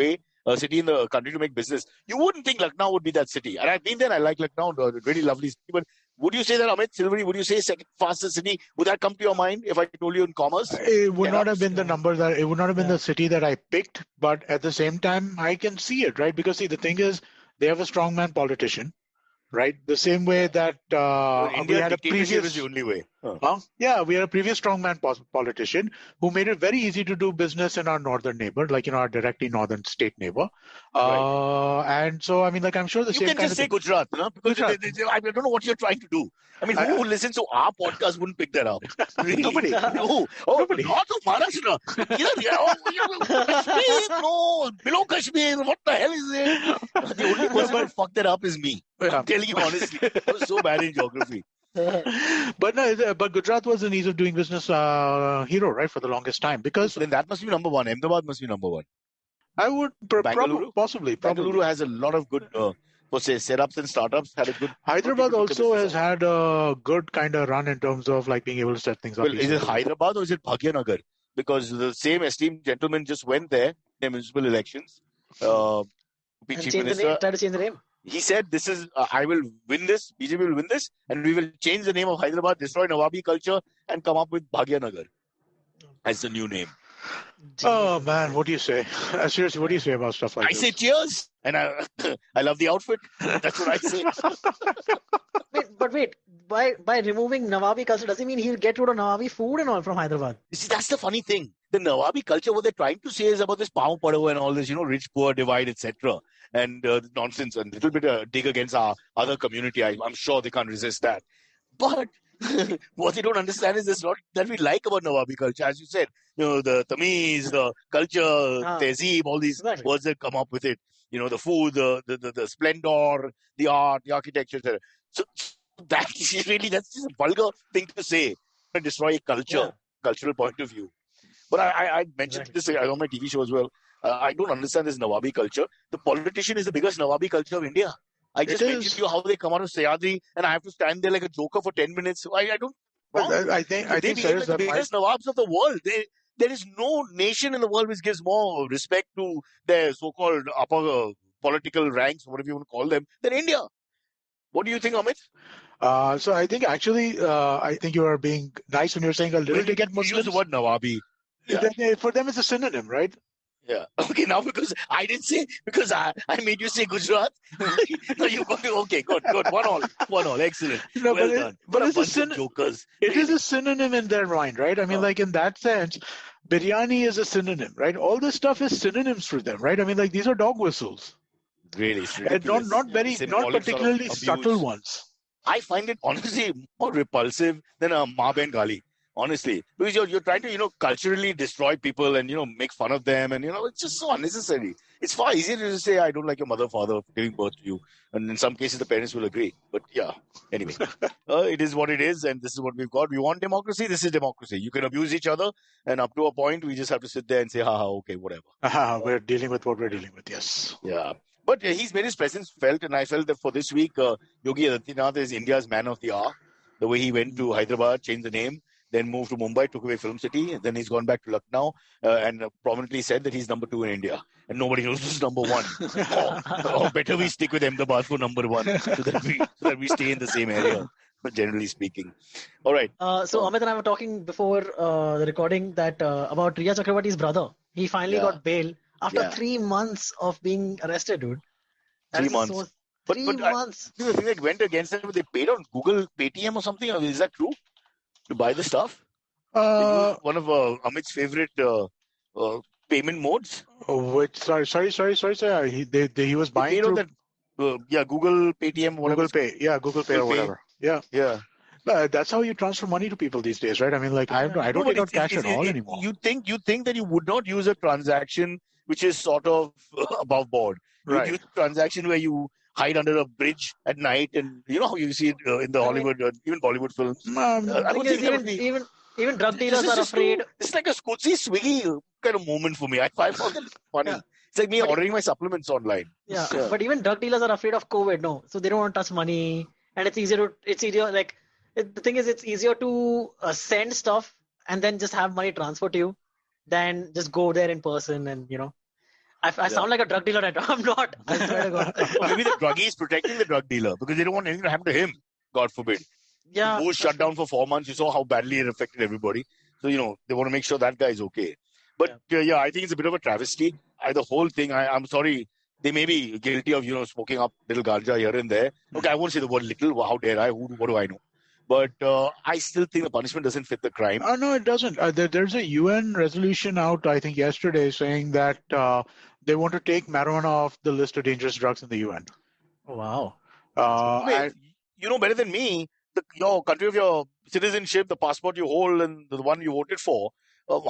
city in the country to make business. You wouldn't think Lucknow would be that city. And I've been there. I like Lucknow. A really lovely city. But would you say that, Amit Silveri, would you say second fastest city? Would that come to your mind if I told you in commerce? It would not have been the number it would not have been the city that I picked. But at the same time, I can see it, right? Because see, the thing is, they have a strongman politician, right? The same way that we had a previous... is the only way. We had a previous strongman politician who made it very easy to do business in our northern neighbor, like in our directly northern state neighbor. And so, I mean, like, I'm sure the same kind of... You can just say Gujarat, no? Because I don't know what you're trying to do. I mean, who listens to our podcast wouldn't pick that up? Really? Nobody. Nobody. North of Maharashtra. Kashmir, no. Below Kashmir. What the hell is it? The only person who fucked that up is me. I'm telling you honestly. I was so bad in geography. But Gujarat was an ease of doing business hero, right, for the longest time. Because then that must be number one. Ahmedabad must be number one. I would possibly. Bengaluru has a lot of good setups and startups. Hyderabad also has had a good kind of run in terms of like being able to set things up. Well, is it Hyderabad or is it Bhagyanagar? Because the same esteemed gentleman just went there in municipal elections. Try to change the name. He said, "This is I will win this. BJP will win this, and we will change the name of Hyderabad, destroy Nawabi culture, and come up with Bhagyanagar as the new name." Oh man, what do you say? Seriously, what do you say about stuff like this? I say cheers, and I love the outfit. That's what I say. Wait, by removing Nawabi culture, does it mean he'll get rid of Nawabi food and all from Hyderabad? You see, that's the funny thing. The Nawabi culture, what they're trying to say is about this Pao Padavo and all this, rich, poor, divide, etc. And nonsense, and a little bit dig against our other community. I'm sure they can't resist that. But what they don't understand is there's a lot that we like about Nawabi culture. As you said, the Tamiz, the culture, tehzeeb, all these words that come up with it. The food, the splendor, the art, the architecture, etc. So that's just a vulgar thing to say. To destroy a cultural point of view. But I mentioned this on my TV show as well. I don't understand this Nawabi culture. The politician is the biggest Nawabi culture of India. I just mentioned to you how they come out of Sayadri and I have to stand there like a joker for 10 minutes. I don't... I think Cyrus, the biggest Nawabs of the world. There is no nation in the world which gives more respect to their so-called upper political ranks, whatever you want to call them, than India. What do you think, Amit? So I think actually, I think you are being nice when you're saying a little to get Muslims. Use the word Nawabi. For them, it's a synonym, right? Yeah. Okay, now because I didn't say, because I made you say Gujarat. No, you got to, okay, good. 1-1, excellent. No, well done. But What a it's bunch of jokers. It is a synonym in their mind, right? I mean, like in that sense, biryani is a synonym, right? All this stuff is synonyms for them, right? I mean, like these are dog whistles. Really, it's And ridiculous. not particularly subtle ones. I find it honestly more repulsive than a Ma Ben Gali. Honestly, because you're trying to culturally destroy people and make fun of them, and it's just so unnecessary. It's far easier to just say I don't like your mother, father giving birth to you, and in some cases the parents will agree. But yeah, anyway, it is what it is, and this is what we've got. We want democracy. This is democracy. You can abuse each other, and up to a point, we just have to sit there and say, okay, whatever. We're dealing with what we're dealing with. Yes. Yeah. But he's made his presence felt, and I felt that for this week, Yogi Adityanath is India's man of the hour. The way he went to Hyderabad, changed the name, then moved to Mumbai, took away Film City, and then he's gone back to Lucknow and prominently said that he's number 2 in India. And nobody knows who's number 1. or better we stick with Ahmedabad for number 1 so that we stay in the same area, generally speaking. All right. So Amit and I were talking before the recording that about Rhea Chakraborty's brother. He finally got bail after 3 months of being arrested, dude. 3 months. But 3 months. The thing that went against them, they paid on Google Paytm or something. Is that true? To buy the stuff? One of Amit's favorite payment modes. Sorry. He was buying through that. Google Paytm, whatever. Google Pay, Google Pay or whatever. Yeah. That's how you transfer money to people these days, right? I mean, like I don't take out cash at all anymore. You think that you would not use a transaction which is sort of above board. You use a transaction where you hide under a bridge at night, and you know how you see it in the Hollywood, even Bollywood films. Even drug dealers are afraid. It's like a Scootsy Swiggy kind of moment for me. I find it funny. Yeah. It's like me ordering my supplements online. Yeah, but even drug dealers are afraid of COVID. No, so they don't want to touch money, and it's easier. The thing is, it's easier to send stuff and then just have money transferred to you than just go there in person and I sound like a drug dealer. I'm not. I swear to God. Or maybe the druggie is protecting the drug dealer because they don't want anything to happen to him. God forbid. Yeah. Who was shut down for 4 months. You saw how badly it affected everybody. So, they want to make sure that guy is okay. But, I think it's a bit of a travesty. The whole thing, I'm sorry, they may be guilty of, smoking up little ganja here and there. Okay, I won't say the word little. How dare I? What do I know? But I still think the punishment doesn't fit the crime. No, it doesn't. There's a UN resolution out, I think, yesterday saying that they want to take marijuana off the list of dangerous drugs in the UN. Oh, wow. You know better than me, your country of your citizenship, the passport you hold, and the one you voted for,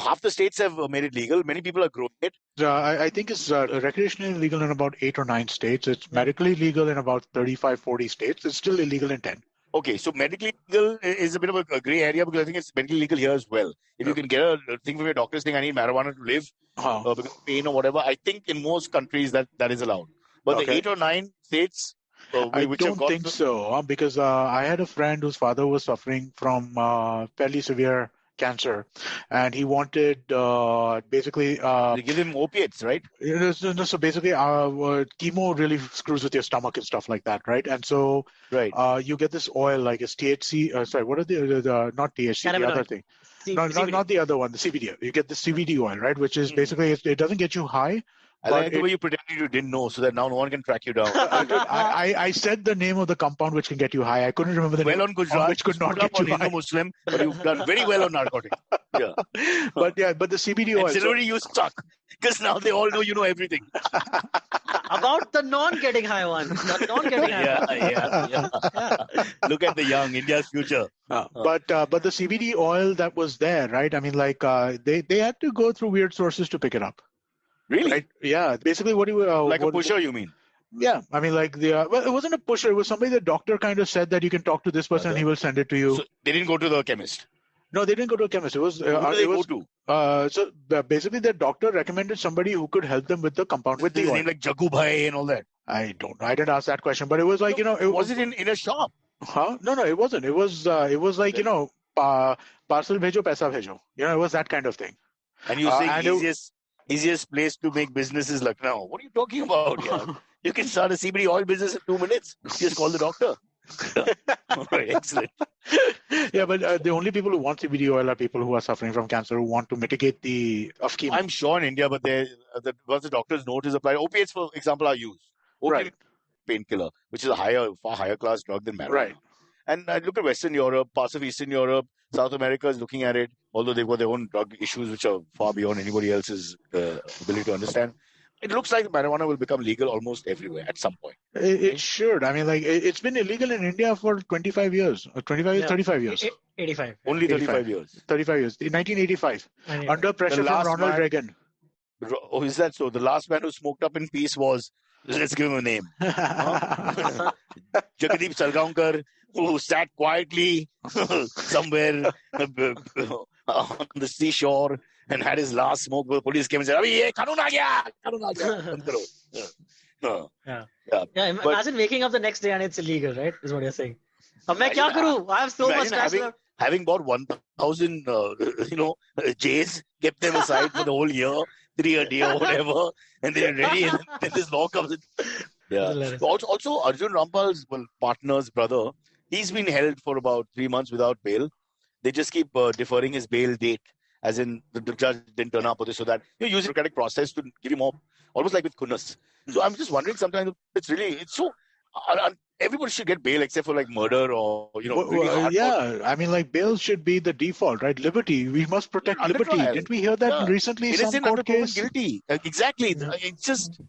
half the states have made it legal. Many people are growing it. I think it's recreationally legal in about 8 or 9 states. It's medically legal in about 35, 40 states. It's still illegal in 10. Okay, so medically legal is a bit of a gray area because I think it's medically legal here as well. If you can get a thing from your doctor saying I need marijuana to live because of pain or whatever, I think in most countries that is allowed. But the 8 or 9 states, I don't think so, because I had a friend whose father was suffering from fairly severe cancer, and he wanted basically they give him opiates, right? So basically chemo really screws with your stomach and stuff like that, right? And so you get this oil, like it's THC, what are the not THC, the other thing, not the other one, the CBD. You get the CBD oil, right, which is basically it doesn't get you high. I like the way you pretended you didn't know so that now no one can track you down. I said the name of the compound which can get you high. I couldn't remember the name on Gujarat, which could not get you high. Muslim, but you've done very well on narcotics. Yeah. But the CBD oil. Similarly, you suck because now they all know you know everything. About the non-getting high one. The non-getting high Yeah. Look at the young, India's future. But the CBD oil that was there, right? I mean, like they had to go through weird sources to pick it up. Really? Right? Yeah. Basically, what do you a pusher? You mean? Yeah. I mean, like it wasn't a pusher. It was somebody the doctor kind of said that you can talk to this person and he will send it to you. So they didn't go to the chemist. No, they didn't go to a chemist. It was. Who did they go to? So basically, the doctor recommended somebody who could help them with the compound with the oil. Name like Jagu Bhai and all that. I don't know. I didn't ask that question, but it was like Was it in a shop? Huh? No, it wasn't. It was like parcel bhejo, paisa bhejo. It was that kind of thing. And you say easiest place to make business is Lucknow. What are you talking about? Yeah? You can start a CBD oil business in 2 minutes. Just call the doctor. All right, excellent. Yeah, but the only people who want CBD oil are people who are suffering from cancer, who want to mitigate the of chemo. I'm sure in India, but once the doctor's note is applied, opiates, for example, are used. Opiate Right. painkiller, which is a far higher class drug than marijuana. Right. And I look at Western Europe, parts of Eastern Europe, South America is looking at it, although they've got their own drug issues which are far beyond anybody else's ability to understand. It looks like marijuana will become legal almost everywhere at some point. It should. I mean, like, it's been illegal in India for 25 years, 25 years, 35 years. 85. Only 35 years. 35 years. In 1985, under pressure from Ronald Reagan. Oh, is that so? The last man who smoked up in peace was, let's give him a name, Jagdeep Salgaonkar, who sat quietly somewhere on the seashore and had his last smoke. The police came and said, "Abhi ye kanun aa gaya, kanun aa gaya." Band karo. Imagine waking up the next day and it's illegal, right? Is what you're saying. Ab main kya karu? I have so much cash left. Having bought 1,000, J's, kept them aside for the whole year, 3 a day or whatever, and they're ready, and then this law comes in. Yeah. Also, Arjun Rampal's partner's brother, he's been held for about 3 months without bail. They just keep deferring his bail date, as in the judge didn't turn up, so that you use the bureaucratic process to give him more, almost like with Kunas. So I'm just wondering sometimes, it's so... everybody should get bail except for like murder or I mean, like, bail should be the default, right? Liberty, we must protect liberty. Trial. Didn't we hear that recently? Innocent some court case guilty. Exactly. It's just,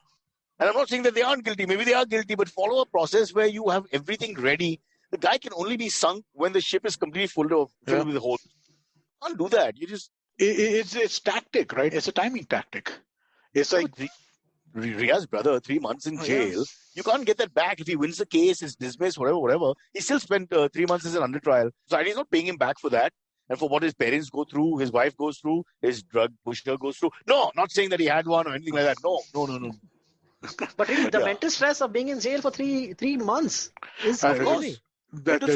and I'm not saying that they aren't guilty. Maybe they are guilty, but follow a process where you have everything ready. The guy can only be sunk when the ship is completely filled with holes. You can't do that. You just it's tactic, right? It's a timing tactic. It's like Rhea's brother, 3 months in jail. You can't get that back. If he wins the case, it's dismissed, whatever. He still spent 3 months as an under trial. So he's not paying him back for that. And for what his parents go through, his wife goes through, his drug pusher goes through. No, not saying that he had one or anything like that. No. But really, the mental stress of being in jail for three months is crazy.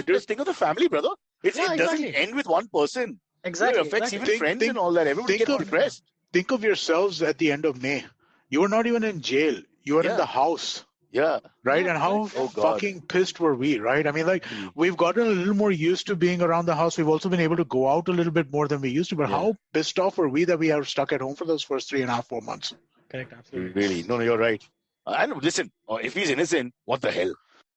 Just think of the family, brother. It doesn't end with one person. Exactly. It affects even friends and all that. Everybody gets depressed. Think of yourselves at the end of May. You were not even in jail. You were in the house. Yeah. Right? And how fucking pissed were we, right? I mean, like, we've gotten a little more used to being around the house. We've also been able to go out a little bit more than we used to. But how pissed off were we that we are stuck at home for those first 3.5, 4 months? Correct, absolutely. Really? No, you're right. And listen, if he's innocent, what the hell?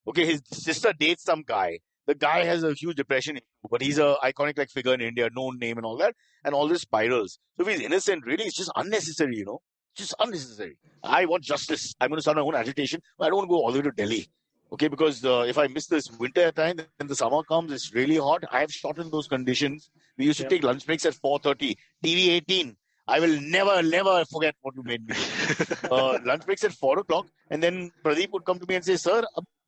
Okay, his sister dates some guy. The guy has a huge depression issue, but he's an iconic figure in India, known name and all that, and all this spirals. So if he's innocent, really, it's just unnecessary, Just unnecessary. I want justice. I'm going to start my own agitation. I don't want to go all the way to Delhi. Okay, because if I miss this winter time, then the summer comes, it's really hot. I have shortened those conditions. We used to take lunch breaks at 4:30. TV 18. I will never forget what you made me do. Lunch breaks at 4 o'clock. And then Pradeep would come to me and say, "Sir,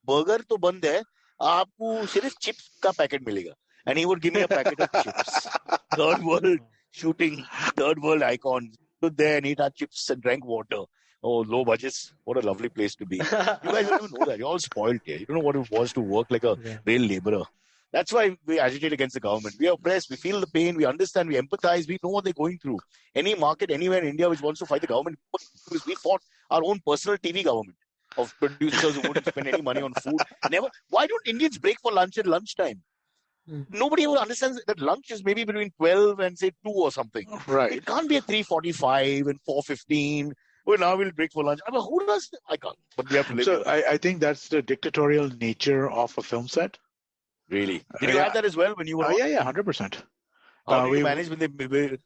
burger to band hai. Aapko sirf chips ka packet milega." And he would give me a packet of chips. Third world shooting, third world icons. Stood there and ate our chips and drank water. Oh, low budgets. What a lovely place to be. You guys don't even know that. You're all spoiled here. You don't know what it was to work like a real laborer. That's why we agitate against the government. We are oppressed. We feel the pain. We understand. We empathize. We know what they're going through. Any market anywhere in India which wants to fight the government, we fought our own personal TV government of producers who wouldn't spend any money on food. Never. Why don't Indians break for lunch at lunchtime? Nobody ever understands that lunch is maybe between 12 and say 2 or something. Right. It can't be at 3:45 and 4:15. Well, now we'll break for lunch. I mean, who does? I can't. But we have to live. So I think that's the dictatorial nature of a film set. Really? Did you have that as well when you were? Yeah, 100%. How do you manage when they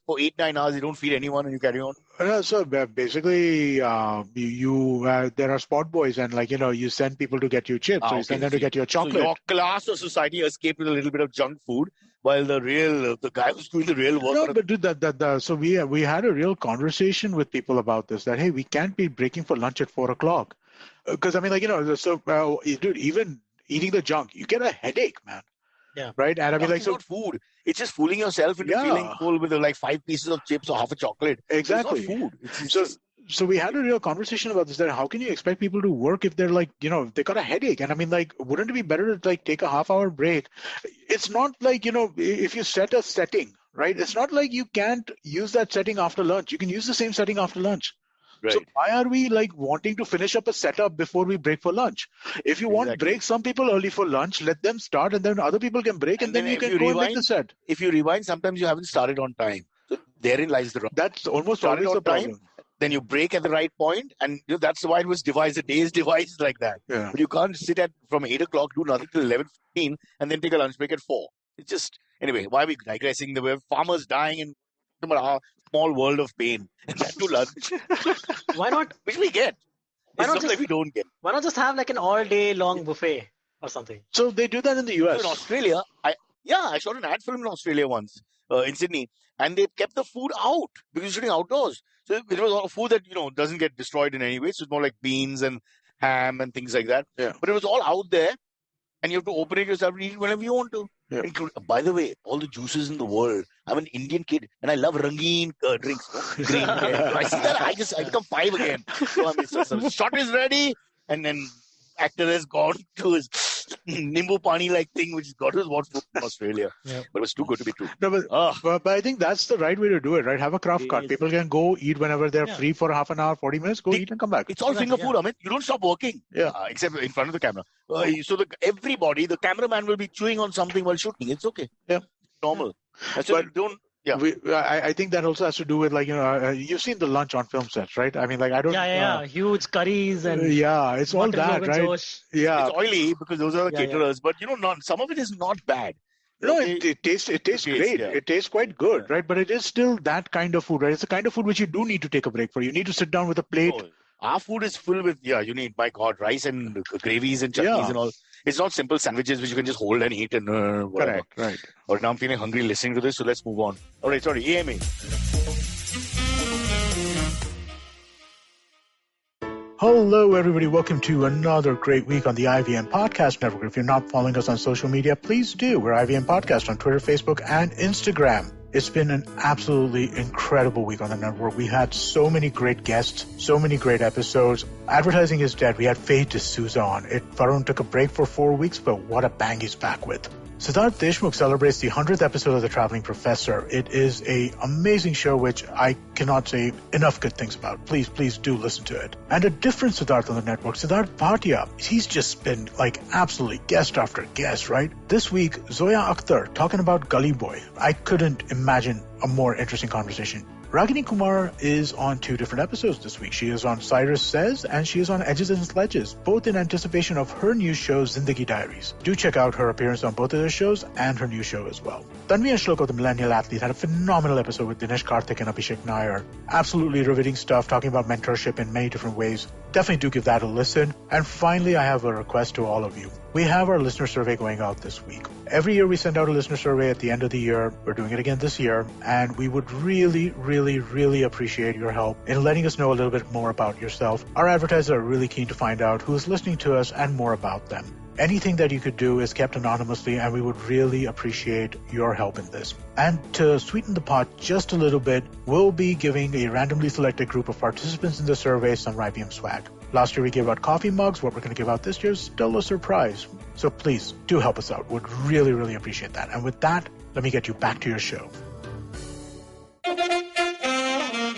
for 8-9 hours you don't feed anyone and you carry on? So basically, there are spot boys and you send people to get you chips, so you send them to get your chocolate. So your class of society escaped with a little bit of junk food, while the guy who's doing the real work. No, but dude, so we had a real conversation with people about this. That hey, we can't be breaking for lunch at 4 o'clock, because I mean, dude, even eating the junk, you get a headache, man. Yeah. Right. And I mean, it's not food. It's just fooling yourself into feeling full with 5 pieces of chips or half a chocolate. Exactly. It's not food. So we had a real conversation about this. That how can you expect people to work if they're they got a headache? And I mean, wouldn't it be better to take a half-hour break? It's not if you set a setting, right? It's not like you can't use that setting after lunch. You can use the same setting after lunch. Right. So why are we like wanting to finish up a setup before we break for lunch? If you want break some people early for lunch, let them start and then other people can break and then you can go and make the set. If you rewind, sometimes you haven't started on time. So therein lies the problem. That's almost always the problem. Then you break at the right point, and that's why it was devised. The day is devised like that. Yeah. But you can't sit from 8 o'clock, do nothing till 11:15, and then take a lunch break at 4. It's just, anyway, why are we digressing? There were farmers dying in our small world of pain. And that to lunch. Why not? Which we get. Why not just like we don't get. Why not just have like an all-day long buffet or something? So they do that in the US. In Australia, I shot an ad film in Australia once, in Sydney, and they kept the food out because you're shooting outdoors. So it was all food that, doesn't get destroyed in any way. So it's more like beans and ham and things like that. Yeah. But it was all out there, and you have to open it yourself and eat whenever you want to. Yeah. By the way, all the juices in the world. I'm an Indian kid, and I love rangeen drinks. Green. I see that, I become 5 again. So shot is ready, and then actor has gone to his Nimbu Pani like thing, which got his what food in Australia. Yeah. But it was too good to be true. No, but I think that's the right way to do it, right? Have a craft cart. People can go eat whenever they're free for half an hour, 40 minutes, go eat and come back. It's all finger food, Amit. You don't stop working. Yeah. Except in front of the camera. So everybody, the cameraman will be chewing on something while shooting. It's okay. Yeah. Normal. So don't. Yeah. I think that also has to do with you've seen the lunch on film sets, right? I mean, like I don't. Yeah. Huge curries and. It's all that, right? Josh. Yeah. It's oily because those are the caterers, but some of it is not bad. No, it tastes great. Yeah. It tastes quite good, right? But it is still that kind of food, right? It's the kind of food which you do need to take a break for. You need to sit down with a plate. Oh, our food is full with, you need, my God, rice and gravies and chutneys and all. It's not simple sandwiches which you can just hold and eat and whatever. Correct, right. Or now I'm feeling hungry listening to this, so let's move on. All right, sorry, AMA. Hello, everybody. Welcome to another great week on the IVM Podcast Network. If you're not following us on social media, please do. We're IVM Podcast on Twitter, Facebook, and Instagram. It's been an absolutely incredible week on the network. We had so many great guests, so many great episodes. Advertising is dead. We had Faye D'Souza on. Varun took a break for 4 weeks, but what a bang he's back with. Siddharth Deshmukh celebrates the 100th episode of The Traveling Professor. It is an amazing show which I cannot say enough good things about. Please do listen to it. And a different Siddharth on the network, Siddharth Bhatia. He's just been absolutely guest after guest, right? This week, Zoya Akhtar talking about Gully Boy. I couldn't imagine a more interesting conversation. Ragini Kumar is on 2 different episodes this week. She is on Cyrus Says and she is on Edges and Sledges, both in anticipation of her new show, Zindagi Diaries. Do check out her appearance on both of those shows and her new show as well. Tanvi and Shloko, the Millennial Athlete, had a phenomenal episode with Dinesh Karthik and Abhishek Nair. Absolutely riveting stuff, talking about mentorship in many different ways. Definitely do give that a listen. And finally, I have a request to all of you. We have our listener survey going out this week. Every year we send out a listener survey at the end of the year. We're doing it again this year. And we would really, really, really appreciate your help in letting us know a little bit more about yourself. Our advertisers are really keen to find out who is listening to us and more about them. Anything that you could do is kept anonymously, and we would really appreciate your help in this. And to sweeten the pot just a little bit, we'll be giving a randomly selected group of participants in the survey some IBM swag. Last year we gave out coffee mugs. What we're going to give out this year is still a surprise. So please do help us out. Would really, really appreciate that. And with that, let me get you back to your show.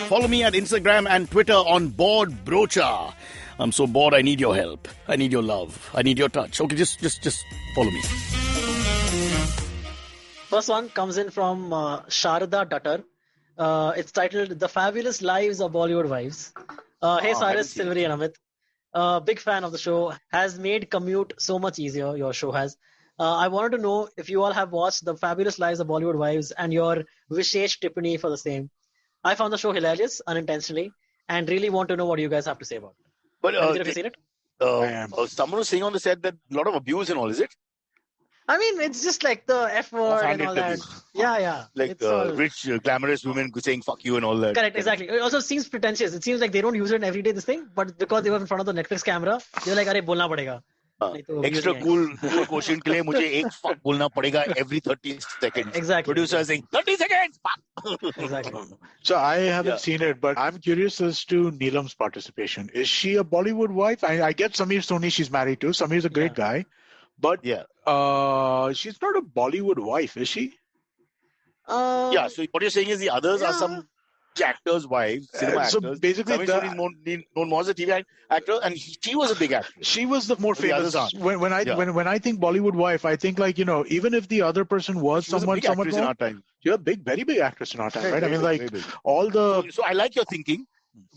Follow me at Instagram and Twitter on Bored Brocha. I'm so bored, I need your help. I need your love. I need your touch. Okay, just follow me. First one comes in from Sharda Dutter. It's titled The Fabulous Lives of Bollywood Wives. Hey Cyrus, Silvery and Amit. Big fan of the show. Has made commute so much easier, your show has. I wanted to know if you all have watched The Fabulous Lives of Bollywood Wives and your Vishesh Tippani for the same. I found the show hilarious, unintentionally, and really want to know what you guys have to say about it. But have you seen it? Someone was saying on the set that a lot of abuse and all, is it? I mean, it's just like the F word and all that. Yeah. Like rich, glamorous women saying fuck you and all that. Correct, exactly. It also seems pretentious. It seems like they don't use it every day, this thing, but because they were in front of the Netflix camera, they were like, "Arey, bolna padega." Extra cool quotient के लिए मुझे एक fuck बोलना पड़ेगा every 30 seconds. Exactly. Producer saying 30 seconds. Exactly. So I haven't seen it, but I'm curious as to Neelam's participation. Is she a Bollywood wife? I get Samir Soni she's married to. Samir's a great guy. But she's not a Bollywood wife, is she? So what you're saying is the others are some actors' wives, cinema So actors. basically Samir the- Soni is known more as a TV actor, and she was a big actress. She was the more The others famous. aren't. When I think Bollywood wife, I think like, even if the other person was She was a somewhat big actress in known, our time. you're a very big actress in our time, Very, right? I very mean, big, like very big. all the So I like your thinking.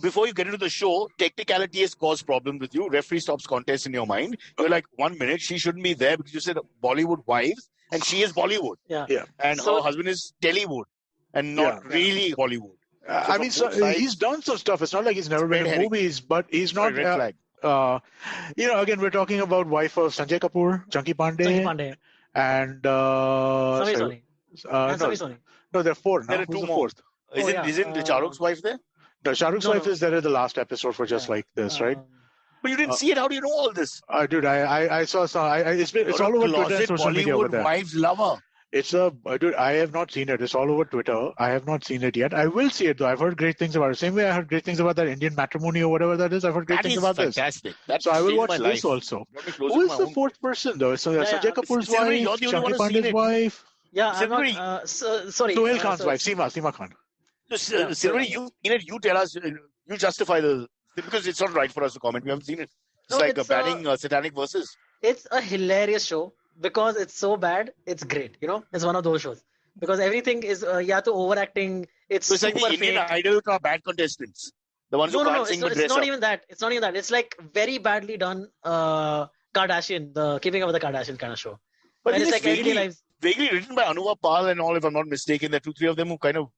Before you get into the show, technicality has caused problem with you. Referee stops contest in your mind. You're like, 1 minute, she shouldn't be there because you said Bollywood wives, and she is Bollywood. Yeah. And So- her husband is Tellywood, and not really Hollywood. I mean, from both sides, he's done some stuff. It's not like he's never been red in herring. movies, but he's not. red flag. Again, we're talking about wife of Sanjay Kapoor, Chunky Pandey, Sanjay Pandey. and Samir Soni. And no, Samir Soni. no, there are four now. There are Who's two the more. fourth? Isn't Shah Rukh's wife there? No, Shah Rukh's No, wife no. is there in the last episode for just like this, right? But you didn't see it. How do you know all this? Dude, I saw some. It's You're all a over Twitter and closet social media over Bollywood there. wives lover. Dude, I have not seen it. It's all over Twitter. I have not seen it yet. I will see it though. I've heard great things about it. Same way I heard great things about that Indian matrimony or whatever that is. I've heard great That things is about this. fantastic. That So I will changed watch my this life. also. Brought me closer Who to is my the own- fourth person though? So Yeah, Sanjay Kapoor's Silvery, wife, you're the only Chunky one who's seen Pandey's it. wife, Yeah, I'm Silvery. not. Sorry. Sohail Khan's so- wife, Seema Khan. So, Silvery, you tell us, you justify because it's not right for us to comment. We haven't seen it. It's No, like it's, banning satanic verses. It's a hilarious show because it's so bad, it's great. It's one of those shows because everything is to overacting. It's So it's like the super Indian fake. Idol ka bad contestants. The ones who No, can't sing but it's dress not up. even that. It's not even that. It's like very badly done. Kardashian, the Keeping Up with the Kardashian kind of show. But And it it's is like everyday lives. vaguely written by Anuva Pal and all, if I'm not mistaken. There are 2-3 of them who kind of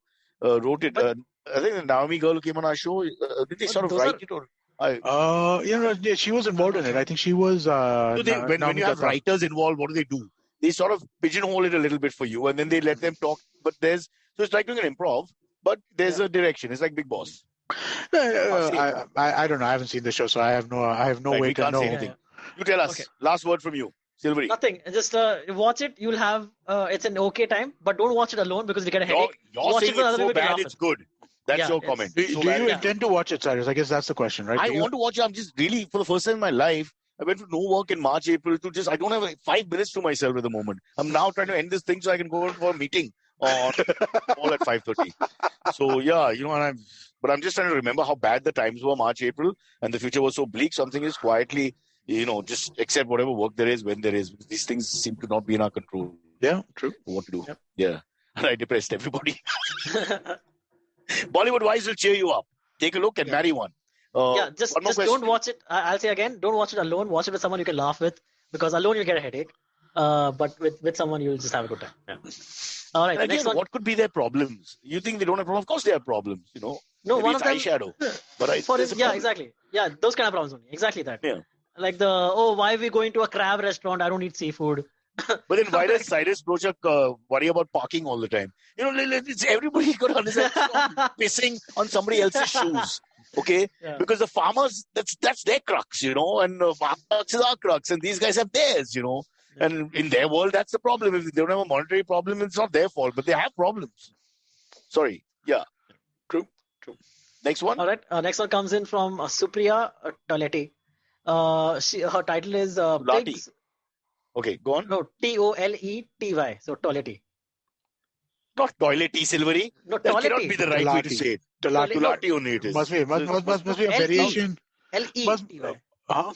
wrote it. But- I think the Naomi girl who came on our show, did they sort of those write are- it? Or Yeah, she was involved in it. I think she was. So when Naomi you have Datta. writers involved, what do? They sort of pigeonhole it a little bit for you, and then they let them talk. But so it's like doing an improv, but there's a direction. It's like Big Boss. I don't know. I haven't seen the show, so I have no Right, way we to can't know. say anything. You tell us. Okay. Last word from you, Silvery. Nothing. Just watch it. You'll have it's an okay time, but don't watch it alone because you get a headache. You're Watch saying it with it's other so people to bad, laugh it's good. That's Yeah, your it's- comment. Do So you bad. intend to watch it, Cyrus? I guess that's the question, right? I Do you- want to watch it. I'm just really, for the first time in my life, I went to no work in March, April I don't have 5 minutes to myself at the moment. I'm now trying to end this thing so I can go for a meeting all at 5:30. So yeah, but I'm just trying to remember how bad the times were March, April, and the future was so bleak. Something is quietly, just accept whatever work there is when there is. These things seem to not be in our control. Yeah, true. What to do? Yep. Yeah. And I depressed everybody. Bollywood Wives will cheer you up. Take a look and marry one. Just one more question. don't watch it. I'll say again, don't watch it alone. Watch it with someone you can laugh with because alone you'll get a headache. But with someone you'll just have a good time. Yeah. All right. And Next again, one. what could be their problems? You think they don't have problems? Of course they have problems, No, Maybe one it's of them. eyeshadow. But there's a problem. Exactly. Yeah, those kind of problems only. Exactly that. Yeah. Like why are we going to a crab restaurant? I don't eat seafood. But then why does Cyrus Brochak worry about parking all the time? It's everybody got to understand. Stop pissing on somebody else's shoes. Okay? Yeah. Because the farmers, that's their crux, and farm crux is our crux, and these guys have theirs, And in their world, that's the problem. If they don't have a monetary problem, it's not their fault, but they have problems. Sorry. Yeah. True. Next one. All right. Next one comes in from Supriya Toleti. Her title is Tulati. Pigs. Okay, go on. No, Toletty. So Toleti. Not toilety, Silvery. No, That cannot Toleti. be the right way to Tulati. say it. Tulati. Tulati only it is. Must be a variation. L-E-T-Y. Uh-huh.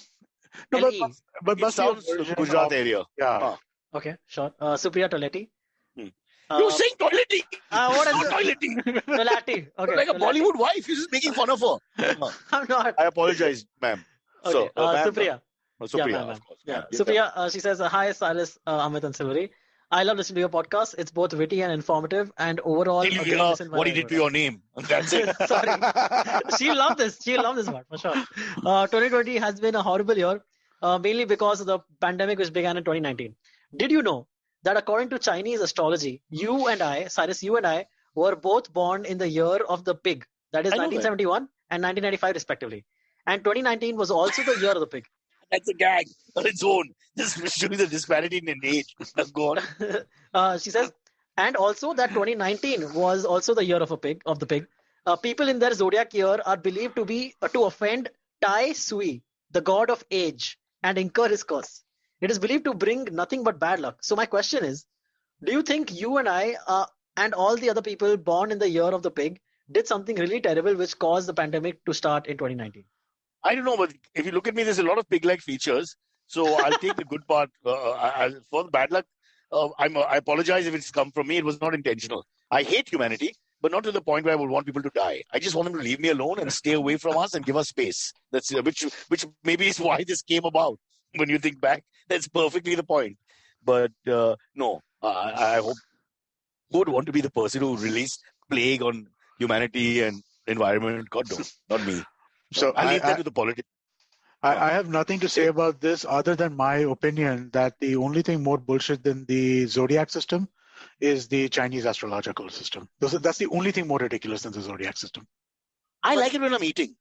No, L-E. but It must be a sounds version Gujarat of- area. Yeah. Okay, sure. Supriya Toleti. You're saying toilety. What is Not it? toilety. Tolati. Okay. Like a Tolati. Bollywood wife. You're just making fun of her. I'm not. I apologize, ma'am. Okay. Ma'am, Supriya. Supriya, ma'am. of course. Yeah. Ma'am. Supriya, she says, hi, Cyrus, Amit and Silvery. I love listening to your podcast. It's both witty and informative and overall. Till you a great hear listen what he while I did to work. your name. That's it. Sorry. She loved this. She loved this one for sure. 2020 has been a horrible year, mainly because of the pandemic which began in 2019. Did you know that according to Chinese astrology, you and I, Cyrus, you and I, were both born in the year of the pig. That is I know that. 1971 and 1995 respectively. And 2019 was also the year of the pig. That's a gag on its own. Just showing the disparity in age. Go on. She says, and also that 2019 was also the year of the pig. People in their zodiac year are believed to be to offend Tai Sui, the god of age, and incur his curse. It is believed to bring nothing but bad luck. So my question is, do you think you and I and all the other people born in the year of the pig did something really terrible which caused the pandemic to start in 2019? I don't know, but if you look at me, there's a lot of pig-like features. So I'll take the good part. For the bad luck, I apologize if it's come from me. It was not intentional. I hate humanity, but not to the point where I would want people to die. I just want them to leave me alone and stay away from us and give us space. That's which maybe is why this came about. When you think back, that's perfectly the point. But no, I hope who would want to be the person who released plague on humanity and environment? God, no, not me. So I leave that to the politics. I have nothing to say about this other than my opinion that the only thing more bullshit than the Zodiac system is the Chinese astrological system. That's the only thing more ridiculous than the Zodiac system. I like it when I'm eating.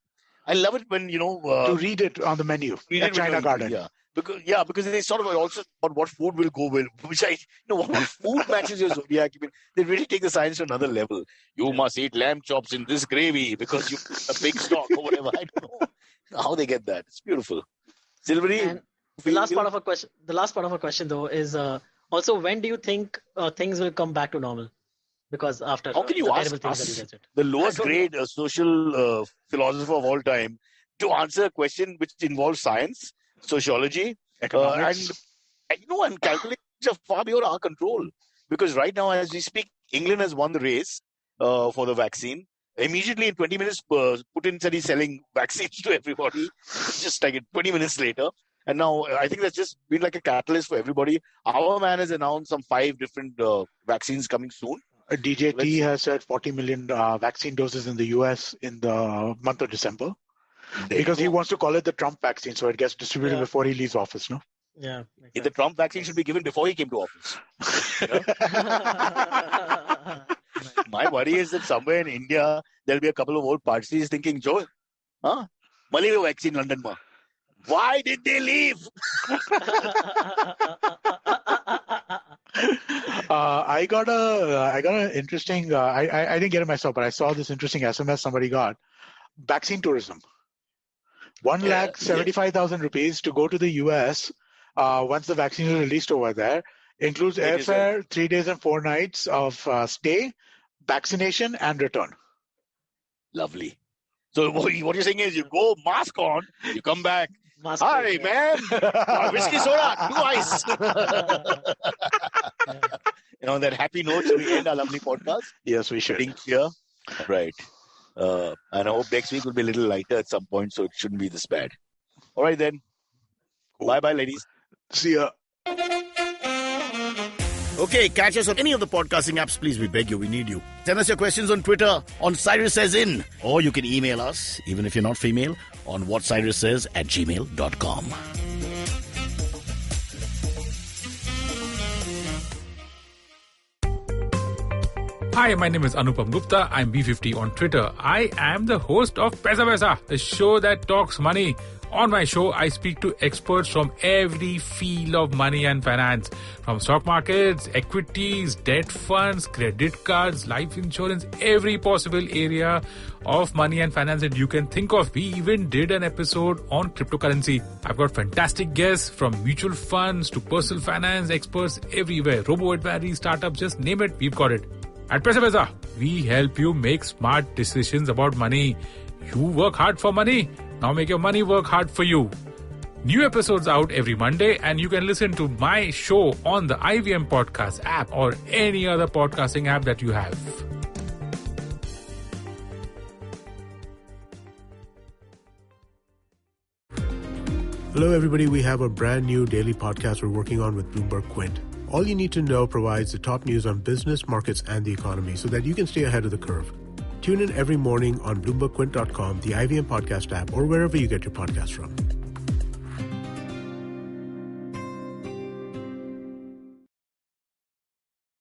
I love it when, to read it on the menu at China Garden. Yeah. Because they sort of also about what food will go with, which what food matches your Zodiac. I mean, they really take the science to another level. You must eat lamb chops in this gravy because you a pig stock or whatever. I don't know how they get that. It's beautiful. Silvery. And the last part of a question though is also, when do you think things will come back to normal? Because after how can you ask us, the lowest grade social philosopher of all time, to answer a question which involves science, sociology, economics, and calculations are far beyond our control. Because right now, as we speak, England has won the race for the vaccine. Immediately in 20 minutes, Putin said he's selling vaccines to everybody. Just like 20 minutes later. And now I think that's just been like a catalyst for everybody. Our man has announced some 5 different vaccines coming soon. DJT has said 40 million vaccine doses in the US in the month of December. Because he wants to call it the Trump vaccine, so it gets distributed before he leaves office, no? Yeah. Exactly. The Trump vaccine should be given before he came to office. My worry is that somewhere in India, there'll be a couple of old parties thinking, Joe, Malaria vaccine London ma. Why did they leave? I got an interesting, I didn't get it myself, but I saw this interesting SMS somebody got. Vaccine tourism. 1,75,000 rupees to go to the US once the vaccine is released over there. Includes airfare, 3 days and 4 nights of stay, vaccination, and return. Lovely. So what you're saying is you go, mask on, you come back. Hi, man. Whiskey soda, 2 ice. That happy note, so we end our lovely podcast. Yes, we should. Think here. Right. And I hope next week will be a little lighter at some point, so it shouldn't be this bad. All right, then. Cool. Bye-bye, ladies. See ya. Okay, catch us on any of the podcasting apps. Please, we beg you, we need you. Send us your questions on Twitter, on Cyrus Says In. Or you can email us, even if you're not female, on whatcyrussays@gmail.com. Hi, my name is Anupam Gupta. I'm B50 on Twitter. I am the host of Paisa Vaisa, the show that talks money. On my show, I speak to experts from every field of money and finance, from stock markets, equities, debt funds, credit cards, life insurance, every possible area of money and finance that you can think of. We even did an episode on cryptocurrency. I've got fantastic guests from mutual funds to personal finance experts everywhere. Robo-advisory, startups, just name it, we've got it. At Paisa Vaisa, we help you make smart decisions about money. You work hard for money. Now make your money work hard for you. New episodes out every Monday, and you can listen to my show on the IVM Podcast app or any other podcasting app that you have. Hello, everybody. We have a brand new daily podcast we're working on with Bloomberg Quint. All you need to know provides the top news on business, markets, and the economy so that you can stay ahead of the curve. Tune in every morning on BloombergQuint.com, the IVM Podcast app, or wherever you get your podcasts from.